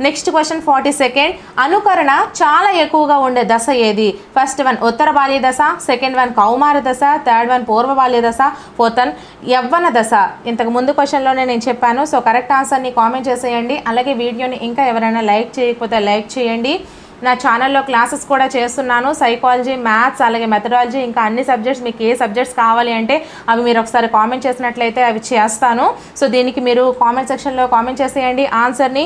Next question 42. అనుకరణ చాలా ఎక్కువగా ఉండే దశ ఏది? ఫస్ట్ వన్ ఉత్తర బాల్య దశ, సెకండ్ వన్ కౌమార దశ, థర్డ్ వన్ పూర్వ బాల్య దశ, ఫోర్త్ వన్ యవ్వన దశ. ఇంతకు ముందు క్వశ్చన్లోనే నేను చెప్పాను. సో కరెక్ట్ ఆన్సర్ని కామెంట్ చేసేయండి. అలాగే వీడియోని ఇంకా ఎవరైనా లైక్ చేయకపోతే లైక్ చేయండి. నా ఛానల్లో క్లాసెస్ కూడా చేస్తున్నాను, సైకాలజీ, మ్యాథ్స్, అలాగే మెథడాలజీ, ఇంకా అన్ని సబ్జెక్ట్స్. మీకు ఏ సబ్జెక్ట్స్ కావాలి అంటే అవి మీరు ఒకసారి కామెంట్ చేసినట్లయితే అవి చేస్తాను. సో దీనికి మీరు కామెంట్ సెక్షన్లో కామెంట్ చేసేయండి ఆన్సర్ని.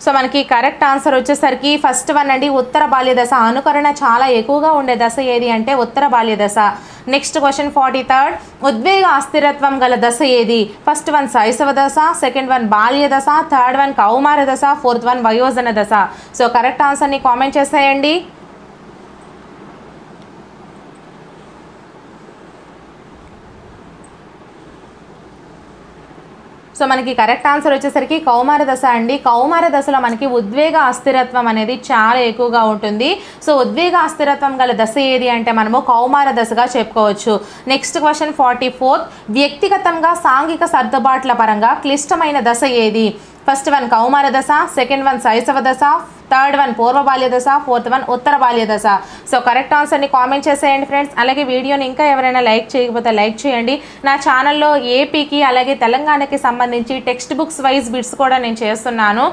సో మనకి కరెక్ట్ ఆన్సర్ వచ్చేసరికి ఫస్ట్ వన్ అండి ఉత్తర బాల్య దశ. అనుకరణ చాలా ఎక్కువగా ఉండే దశ ఏది అంటే ఉత్తర బాల్య దశ. Next question 43. ఉద్వేగ అస్థిరత్వం గల దశ ఏది? ఫస్ట్ వన్ శైశవ దశ, సెకండ్ వన్ బాల్య దశ, థర్డ్ వన్ కౌమార దశ, ఫోర్త్ వన్ వయోజన దశ. సో కరెక్ట్ ఆన్సర్ని కామెంట్ చేసేయండి. సో మనకి కరెక్ట్ ఆన్సర్ వచ్చేసరికి కౌమార దశ అండి. కౌమార దశలో మనకి ఉద్వేగ అస్థిరత్వం అనేది చాలా ఎక్కువగా ఉంటుంది. సో ఉద్వేగ అస్థిరత్వం గల దశ ఏది అంటే మనము కౌమార దశగా చెప్పుకోవచ్చు. Next question 44. వ్యక్తిగతంగా సాంఘిక సర్దుబాట్ల పరంగా క్లిష్టమైన దశ ఏది? ఫస్ట్ వన్ కౌమార దశ, సెకండ్ వన్ శైశవ దశ, థర్డ్ వన్ పూర్వ బాల్య దశ, ఫోర్త్ వన్ ఉత్తర బాల్య దశ. సో కరెక్ట్ ఆన్సర్ని కామెంట్ చేసేయండి ఫ్రెండ్స్. అలాగే వీడియోని ఇంకా ఎవరైనా లైక్ చేయకపోతే లైక్ చేయండి. నా ఛానల్లో ఏపీకి అలాగే తెలంగాణకి సంబంధించి టెక్స్ట్ బుక్స్ వైజ్ బిట్స్ కూడా నేను చేస్తున్నాను.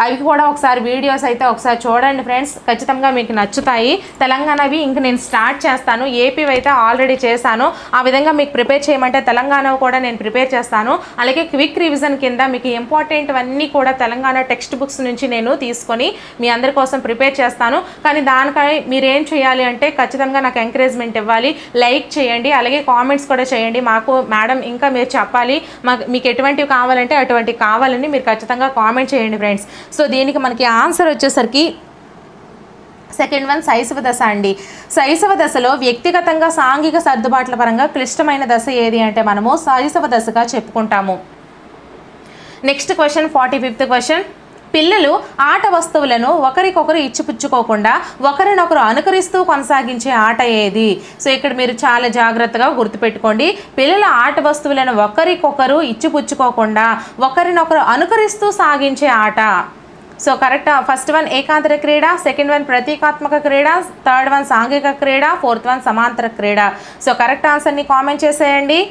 అవి కూడా ఒకసారి వీడియోస్ అయితే ఒకసారి చూడండి ఫ్రెండ్స్, ఖచ్చితంగా మీకు నచ్చుతాయి. తెలంగాణవి ఇంక నేను స్టార్ట్ చేస్తాను, ఏపీ అయితే ఆల్రెడీ చేశాను. ఆ విధంగా మీకు ప్రిపేర్ చేయమంటే తెలంగాణ కూడా నేను ప్రిపేర్ చేస్తాను. అలాగే క్విక్ రివిజన్ కింద మీకు ఇంపార్టెంట్ అన్నీ కూడా తెలంగాణ టెక్స్ట్ బుక్స్ నుంచి నేను తీసుకొని మీ అందరి కోసం ప్రిపేర్ చేస్తాను. కానీ దానికై మీరేం చేయాలి అంటే ఖచ్చితంగా నాకు ఎంకరేజ్మెంట్ ఇవ్వాలి, లైక్ చేయండి, అలాగే కామెంట్స్ కూడా చేయండి. మాకు మేడం ఇంకా మీరు చెప్పాలి, మీకు ఎటువంటివి కావాలంటే అటువంటివి కావాలని మీరు ఖచ్చితంగా కామెంట్ చేయండి ఫ్రెండ్స్. సో దీనికి మనకి ఆన్సర్ వచ్చేసరికి సెకండ్ వన్ శైశవ దశ అండి. శైశవ దశలో వ్యక్తిగతంగా సాంఘిక సర్దుబాట్ల పరంగా క్లిష్టమైన దశ ఏది అంటే మనము శైశవ దశగా చెప్పుకుంటాము. Next question 45th question. పిల్లలు ఆట వస్తువులను ఒకరికొకరు ఇచ్చిపుచ్చుకోకుండా ఒకరినొకరు అనుకరిస్తూ కొనసాగించే ఆట ఏది? సో ఇక్కడ మీరు చాలా జాగ్రత్తగా గుర్తుపెట్టుకోండి. పిల్లల ఆట వస్తువులను ఒకరికొకరు ఇచ్చిపుచ్చుకోకుండా ఒకరినొకరు అనుకరిస్తూ సాగించే ఆట. So correct. ఫస్ట్ వన్ ఏకాంతర క్రీడ, సెకండ్ వన్ ప్రతీకాత్మక క్రీడ, థర్డ్ వన్ సాంఘిక క్రీడ, ఫోర్త్ వన్ సమాంతర క్రీడ. సో కరెక్ట్ ఆన్సర్ని కామెంట్ చేసేయండి.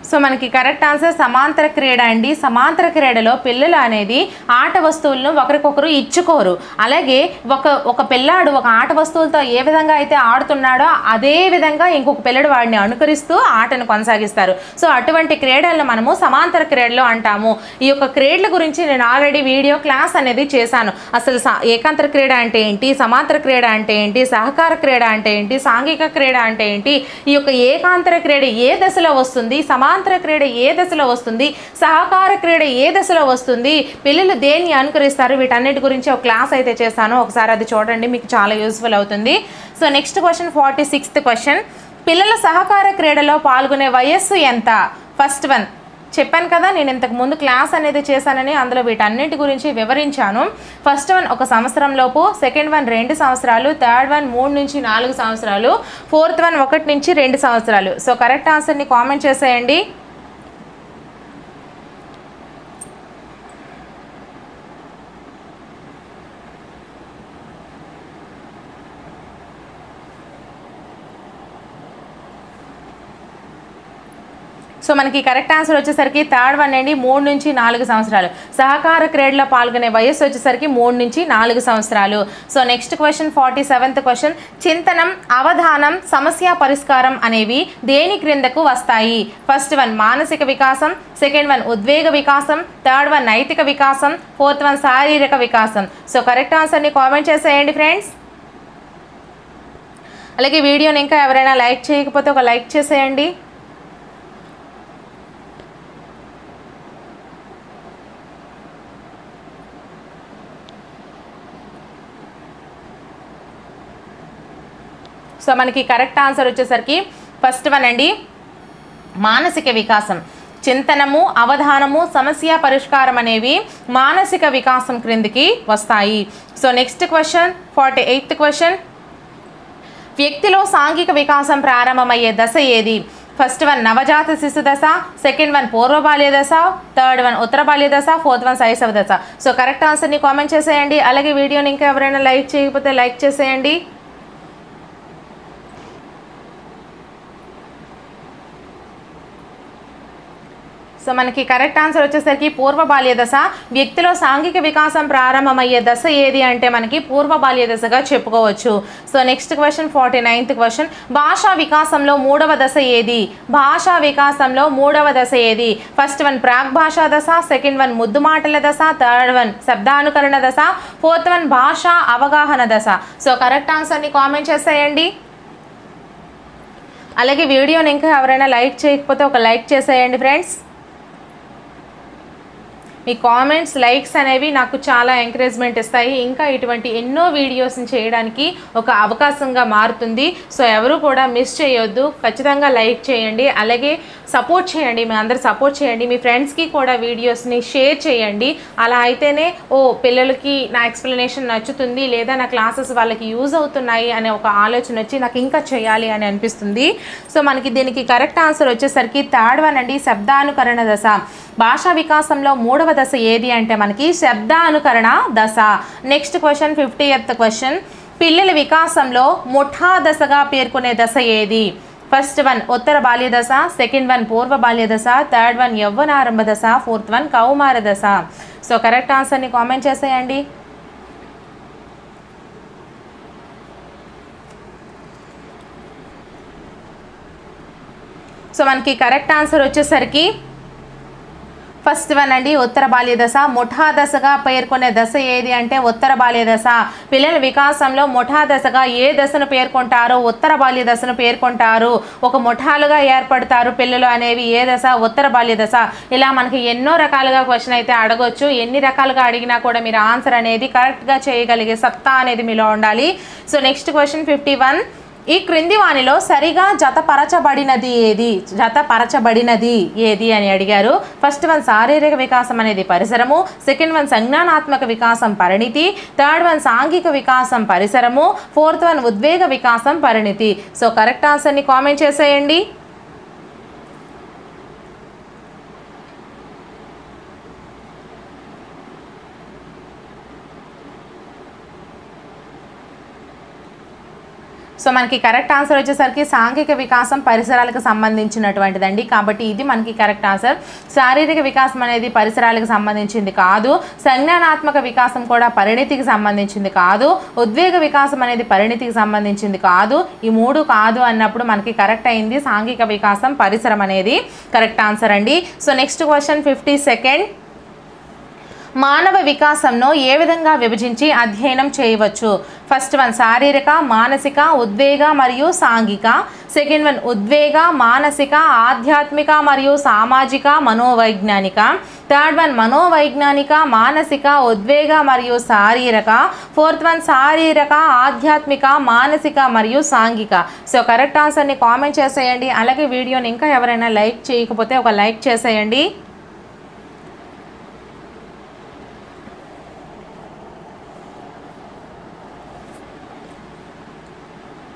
సో మనకి కరెక్ట్ ఆన్సర్ సమాంతర క్రీడ అండి. సమాంతర క్రీడలో పిల్లలు అనేది ఆట వస్తువులను ఒకరికొకరు ఇచ్చుకోరు. అలాగే ఒక పిల్లాడు ఒక ఆట వస్తువులతో ఏ విధంగా అయితే ఆడుతున్నాడో అదే విధంగా ఇంకొక పిల్లడు వాడిని అనుకరిస్తూ ఆటను కొనసాగిస్తారు. సో అటువంటి క్రీడలను మనము సమాంతర క్రీడలు అంటాము. ఈ యొక్క క్రీడల గురించి నేను ఆల్రెడీ వీడియో క్లాస్ అనేది చేశాను. అసలు ఏకాంతర క్రీడ అంటే ఏంటి, సమాంతర క్రీడ అంటే ఏంటి, సహకార క్రీడ అంటే ఏంటి, సాంఘిక క్రీడ అంటే ఏంటి, ఈ యొక్క ఏకాంతర క్రీడ ఏ దశలో వస్తుంది, సమాంతర క్రీడ ఏ దశలో వస్తుంది, సహకార క్రీడ ఏ దశలో వస్తుంది, పిల్లలు దేన్ని అనుకరిస్తారు, వీటన్నిటి గురించి ఒక క్లాస్ అయితే చేశాను. ఒకసారి అది చూడండి, మీకు చాలా యూస్ఫుల్ అవుతుంది. So next question 46th question. పిల్లల సహకార క్రీడలో పాల్గొనే వయస్సు ఎంత? ఫస్ట్ వన్ చెప్పాను కదా, నేను ఇంతకు ముందు క్లాస్ అనేది చేశానని, అందులో వీటన్నిటి గురించి వివరించాను. ఫస్ట్ వన్ 1 సంవత్సరం లోపు, సెకండ్ వన్ 2 సంవత్సరాలు, థర్డ్ వన్ 3 నుంచి 4 సంవత్సరాలు, ఫోర్త్ వన్ 1 నుంచి 2 సంవత్సరాలు. సో కరెక్ట్ ఆన్సర్ని కామెంట్ చేసేయండి. సో మనకి కరెక్ట్ ఆన్సర్ వచ్చేసరికి థర్డ్ వన్ అండి, 3 నుంచి 4 సంవత్సరాలు. సహకార క్రీడలో పాల్గొనే వయస్సు వచ్చేసరికి 3 నుంచి 4 సంవత్సరాలు. So next question 47th question. చింతనం, అవధానం, సమస్య పరిష్కారం అనేవి దేని క్రిందకు వస్తాయి? ఫస్ట్ వన్ మానసిక వికాసం, సెకండ్ వన్ ఉద్వేగ వికాసం, థర్డ్ వన్ నైతిక వికాసం, ఫోర్త్ వన్ శారీరక వికాసం. సో కరెక్ట్ ఆన్సర్ని కామెంట్ చేసేయండి ఫ్రెండ్స్. అలాగే వీడియోని ఇంకా ఎవరైనా లైక్ చేయకపోతే ఒక లైక్ చేసేయండి. సో మనకి కరెక్ట్ ఆన్సర్ వచ్చేసరికి ఫస్ట్ వన్ అండి, మానసిక వికాసం. చింతనము, అవధానము, సమస్య పరిష్కారం అనేవి మానసిక వికాసం క్రిందికి వస్తాయి. So next question 48th question, వ్యక్తిలో సాంఘిక వికాసం ప్రారంభమయ్యే దశ ఏది? ఫస్ట్ వన్ నవజాత శిశు దశ, సెకండ్ వన్ పూర్వ బాల్య దశ, థర్డ్ వన్ ఉత్తర బాల్య దశ, ఫోర్త్ వన్ శైశవ దశ. సో కరెక్ట్ ఆన్సర్ని కామెంట్ చేసేయండి. అలాగే వీడియోని ఇంకా ఎవరైనా లైక్ చేయకపోతే లైక్ చేసేయండి. సో మనకి కరెక్ట్ ఆన్సర్ వచ్చేసరికి పూర్వ బాల్య దశ. వ్యక్తిలో సాంఘిక వికాసం ప్రారంభమయ్యే దశ ఏది అంటే మనకి పూర్వ బాల్య దశగా చెప్పుకోవచ్చు. So next question 49th question, భాషా వికాసంలో మూడవ దశ ఏది? భాషా వికాసంలో మూడవ దశ ఏది? ఫస్ట్ వన్ ప్రాక్ భాషా దశ, సెకండ్ వన్ ముద్దు మాటల దశ, థర్డ్ వన్ శబ్దానుకరణ దశ, ఫోర్త్ వన్ భాషా అవగాహన దశ. సో కరెక్ట్ ఆన్సర్ని కామెంట్ చేసేయండి. అలాగే వీడియోని ఇంకా ఎవరైనా లైక్ చేయకపోతే ఒక లైక్ చేసేయండి ఫ్రెండ్స్. మీ కామెంట్స్, లైక్స్ అనేవి నాకు చాలా ఎంకరేజ్మెంట్ ఇస్తాయి. ఇంకా ఇటువంటి ఎన్నో వీడియోస్ని చేయడానికి ఒక అవకాశంగా మారుతుంది. సో ఎవరు కూడా మిస్ చేయొద్దు, ఖచ్చితంగా లైక్ చేయండి. అలాగే సపోర్ట్ చేయండి, మీ అందరు సపోర్ట్ చేయండి. మీ ఫ్రెండ్స్కి కూడా వీడియోస్ని షేర్ చేయండి. అలా అయితేనే పిల్లలకి నా ఎక్స్ప్లెనేషన్ నచ్చుతుంది, లేదా నా క్లాసెస్ వాళ్ళకి యూజ్ అవుతున్నాయి అనే ఒక ఆలోచన వచ్చి నాకు ఇంకా చేయాలి అని అనిపిస్తుంది. సో మనకి దీనికి కరెక్ట్ ఆన్సర్ వచ్చేసరికి థర్డ్ వన్ అండి, శబ్దానుకరణ దశ. భాషా వికాసంలో మూడవ దశ ఏది అంటే మనకి శబ్దానుకరణ దశ. నెక్స్ట్ క్వశ్చన్ 50th క్వశ్చన్, పిల్లల వికాసంలో ముఠా దశగా పేర్కొనే దశ ఏది? ఫస్ట్ వన్ ఉత్తర బాల్య దశ, సెకండ్ వన్ పూర్వ బాల్య దశ, థర్డ్ వన్ యవ్వనారంభ దశ, ఫోర్త్ వన్ కౌమార దశ. సో కరెక్ట్ ఆన్సర్ని కామెంట్ చేసేయండి. సో మనకి కరెక్ట్ ఆన్సర్ వచ్చేసరికి ఫస్ట్ వన్ అండి, ఉత్తర బాల్య దశ. ముఠా దశగా పేర్కొనే దశ ఏది అంటే ఉత్తర బాల్య దశ. పిల్లల వికాసంలో ముఠా దశగా ఏ దశను పేర్కొంటారు? ఉత్తర బాల్య దశను పేర్కొంటారు. ఒక ముఠాలుగా ఏర్పడతారు పిల్లలు అనేవి ఏ దశ? ఉత్తర బాల్య దశ. ఇలా మనకి ఎన్నో రకాలుగా క్వశ్చన్ అయితే అడగొచ్చు. ఎన్ని రకాలుగా అడిగినా కూడా మీరు ఆన్సర్ అనేది కరెక్ట్గా చేయగలిగే సత్తా అనేది మీలో ఉండాలి. సో నెక్స్ట్ క్వశ్చన్ 51, ఈ క్రింది వానిలో సరిగా జతపరచబడినది ఏది? జతపరచబడినది ఏది అని అడిగారు. ఫస్ట్ వన్ శారీరక వికాసం అనేది పరిసరము, సెకండ్ వన్ సంజ్ఞానాత్మక వికాసం పరిణితి, థర్డ్ వన్ సాంఘిక వికాసం పరిసరము, ఫోర్త్ వన్ ఉద్వేగ వికాసం పరిణితి. సో కరెక్ట్ ఆన్సర్ని కామెంట్ చేసేయండి. సో మనకి కరెక్ట్ ఆన్సర్ వచ్చేసరికి సాంఘిక వికాసం పరిసరాలకు సంబంధించినటువంటిదండి. కాబట్టి ఇది మనకి కరెక్ట్ ఆన్సర్. శారీరక వికాసం అనేది పరిసరాలకు సంబంధించింది కాదు, సంజ్ఞానాత్మక వికాసం కూడా పరిణితికి సంబంధించింది కాదు, ఉద్వేగ వికాసం అనేది పరిణితికి సంబంధించింది కాదు. ఈ మూడు కాదు అన్నప్పుడు మనకి కరెక్ట్ అయింది సాంఘిక వికాసం పరిసరం అనేది కరెక్ట్ ఆన్సర్ అండి. సో నెక్స్ట్ క్వశ్చన్ 52, మానవ వికాసంను ఏ విధంగా విభజించి అధ్యయనం చేయవచ్చు? ఫస్ట్ వన్ శారీరక, మానసిక, ఉద్వేగ మరియు సాంఘిక, సెకండ్ వన్ ఉద్వేగ, మానసిక, ఆధ్యాత్మిక మరియు సామాజిక, మనోవైజ్ఞానిక, థర్డ్ వన్ మనోవైజ్ఞానిక, మానసిక, ఉద్వేగ మరియు శారీరక, ఫోర్త్ వన్ శారీరక, ఆధ్యాత్మిక, మానసిక మరియు సాంఘిక. సో కరెక్ట్ ఆన్సర్ని కామెంట్ చేసేయండి. అలాగే వీడియోని ఇంకా ఎవరైనా లైక్ చేయకపోతే ఒక లైక్ చేసేయండి.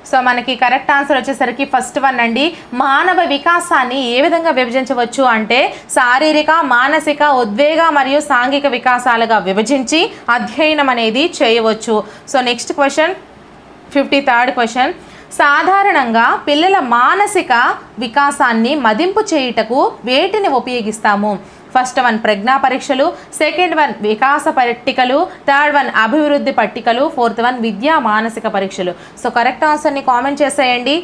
సో మనకి కరెక్ట్ ఆన్సర్ వచ్చేసరికి ఫస్ట్ వన్ అండి, మానవ వికాసాన్ని ఏ విధంగా విభజించవచ్చు అంటే శారీరక, మానసిక, ఉద్వేగ మరియు సాంఘిక వికాసాలుగా విభజించి అధ్యయనం అనేది చేయవచ్చు. So next question 53rd question, సాధారణంగా పిల్లల మానసిక వికాసాన్ని మదింపు చేయుటకు వేటిని ఉపయోగిస్తాము? ఫస్ట్ వన్ ప్రజ్ఞా పరీక్షలు, సెకండ్ వన్ వికాస పట్టికలు, థర్డ్ వన్ అభివృద్ధి పట్టికలు, ఫోర్త్ వన్ విద్యా మానసిక పరీక్షలు. సో కరెక్ట్ ఆన్సర్ని కామెంట్ చేసేయండి.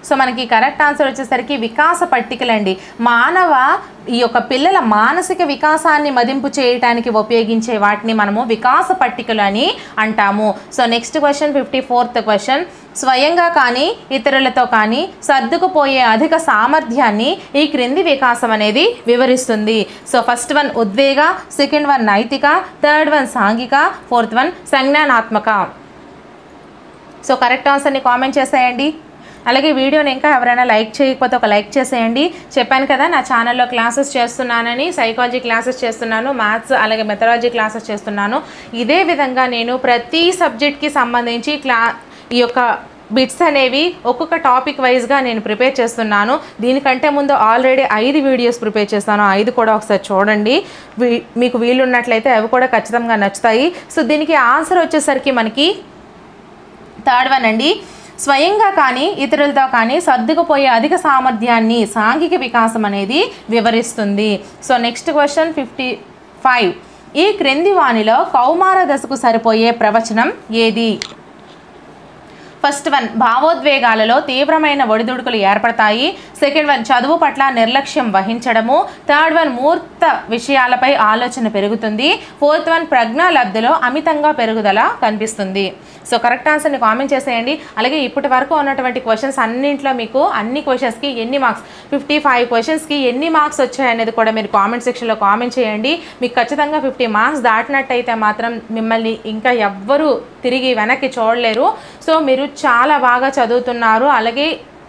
సో మనకి కరెక్ట్ ఆన్సర్ వచ్చేసరికి వికాస పట్టికలండి. మానవ ఈ యొక్క పిల్లల మానసిక వికాసాన్ని మదింపు చేయడానికి ఉపయోగించే వాటిని మనము వికాస పట్టికలు అని అంటాము. So next question 54th question. స్వయంగా కానీ ఇతరులతో కానీ సర్దుకుపోయే అధిక సామర్థ్యాన్ని ఈ క్రింది వికాసం అనేది వివరిస్తుంది. సో ఫస్ట్ వన్ ఉద్వేగ, సెకండ్ వన్ నైతిక, థర్డ్ వన్ సాంఘిక, ఫోర్త్ వన్ సంజ్ఞానాత్మక. సో కరెక్ట్ ఆన్సర్ని కామెంట్ చేసేయండి. అలాగే వీడియోని ఇంకా ఎవరైనా లైక్ చేయకపోతే ఒక లైక్ చేసేయండి. చెప్పాను కదా నా ఛానల్లో క్లాసెస్ చేస్తున్నానని, సైకాలజీ క్లాసెస్ చేస్తున్నాను, మ్యాథ్స్ అలాగే మెథడాలజీ క్లాసెస్ చేస్తున్నాను. ఇదే విధంగా నేను ప్రతి సబ్జెక్ట్కి సంబంధించి ఈ యొక్క బిట్స్ అనేవి ఒక్కొక్క టాపిక్ వైజ్గా నేను ప్రిపేర్ చేస్తున్నాను. దీనికంటే ముందు ఆల్రెడీ 5 వీడియోస్ ప్రిపేర్ చేస్తాను. 5 కూడా ఒకసారి చూడండి. మీకు వీలున్నట్లయితే అవి కూడా ఖచ్చితంగా నచ్చుతాయి. సో దీనికి ఆన్సర్ వచ్చేసరికి మనకి థర్డ్ వన్ అండి. స్వయంగా కానీ ఇతరులతో కానీ సర్దుకుపోయే అధిక సామర్థ్యాన్ని సాంఘిక వికాసం అనేది వివరిస్తుంది. So next question 55. ఈ క్రింది వానిలో కౌమార దశకు సరిపోయే ప్రవచనం ఏది? ఫస్ట్ వన్ భావోద్వేగాలలో తీవ్రమైన ఒడిదుడుకులు ఏర్పడతాయి. సెకండ్ వన్ చదువు పట్ల నిర్లక్ష్యం వహించడము. థర్డ్ వన్ మూర్త విషయాలపై ఆలోచన పెరుగుతుంది. ఫోర్త్ వన్ ప్రజ్ఞాలబ్ధిలో అమితంగా పెరుగుదల కనిపిస్తుంది. సో కరెక్ట్ ఆన్సర్ని కామెంట్ చేసేయండి. అలాగే ఇప్పటి వరకు ఉన్నటువంటి క్వశ్చన్స్ అన్నింటిలో మీకు అన్ని క్వశ్చన్స్కి ఎన్ని మార్క్స్, 55 క్వశ్చన్స్కి ఎన్ని మార్క్స్ వచ్చాయనేది కూడా మీరు కామెంట్ సెక్షన్లో కామెంట్ చేయండి. మీకు ఖచ్చితంగా 50 మార్క్స్ దాటినట్టయితే మాత్రం మిమ్మల్ని ఇంకా ఎవ్వరూ తిరిగి వెనక్కి చూడలేరు. సో మీరు చాలా బాగా చదువుతున్నారు. అలాగే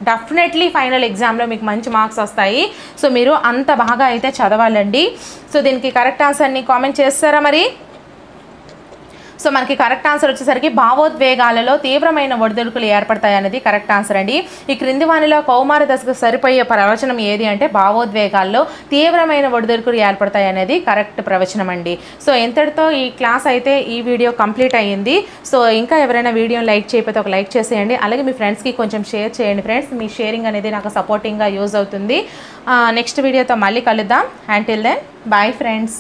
డెఫినెట్లీ ఫైనల్ ఎగ్జామ్లో మీకు మంచి మార్క్స్ వస్తాయి. సో మీరు అంత బాగా అయితే చదవాలండి. సో దీనికి కరెక్ట్ ఆన్సర్ని కామెంట్ చేస్తారా మరి? సో మనకి కరెక్ట్ ఆన్సర్ వచ్చేసరికి భావోద్వేగాలలో తీవ్రమైన ఒడిదుడుకులు ఏర్పడతాయి అనేది కరెక్ట్ ఆన్సర్ అండి. ఈ క్రింది వానిలో కౌమార దశకు సరిపోయే ప్రవచనం ఏది అంటే భావోద్వేగాల్లో తీవ్రమైన ఒడిదుడుకులు ఏర్పడతాయి అనేది కరెక్ట్ ప్రవచనం అండి. సో ఎంతటితో ఈ క్లాస్ అయితే ఈ వీడియో కంప్లీట్ అయ్యింది. సో ఇంకా ఎవరైనా వీడియోని లైక్ చేయకపోతే ఒక లైక్ చేసేయండి. అలాగే మీ ఫ్రెండ్స్కి కొంచెం షేర్ చేయండి ఫ్రెండ్స్. మీ షేరింగ్ అనేది నాకు సపోర్టింగ్గా యూజ్ అవుతుంది. నెక్స్ట్ వీడియోతో మళ్ళీ కలుద్దాం. Until then bye friends.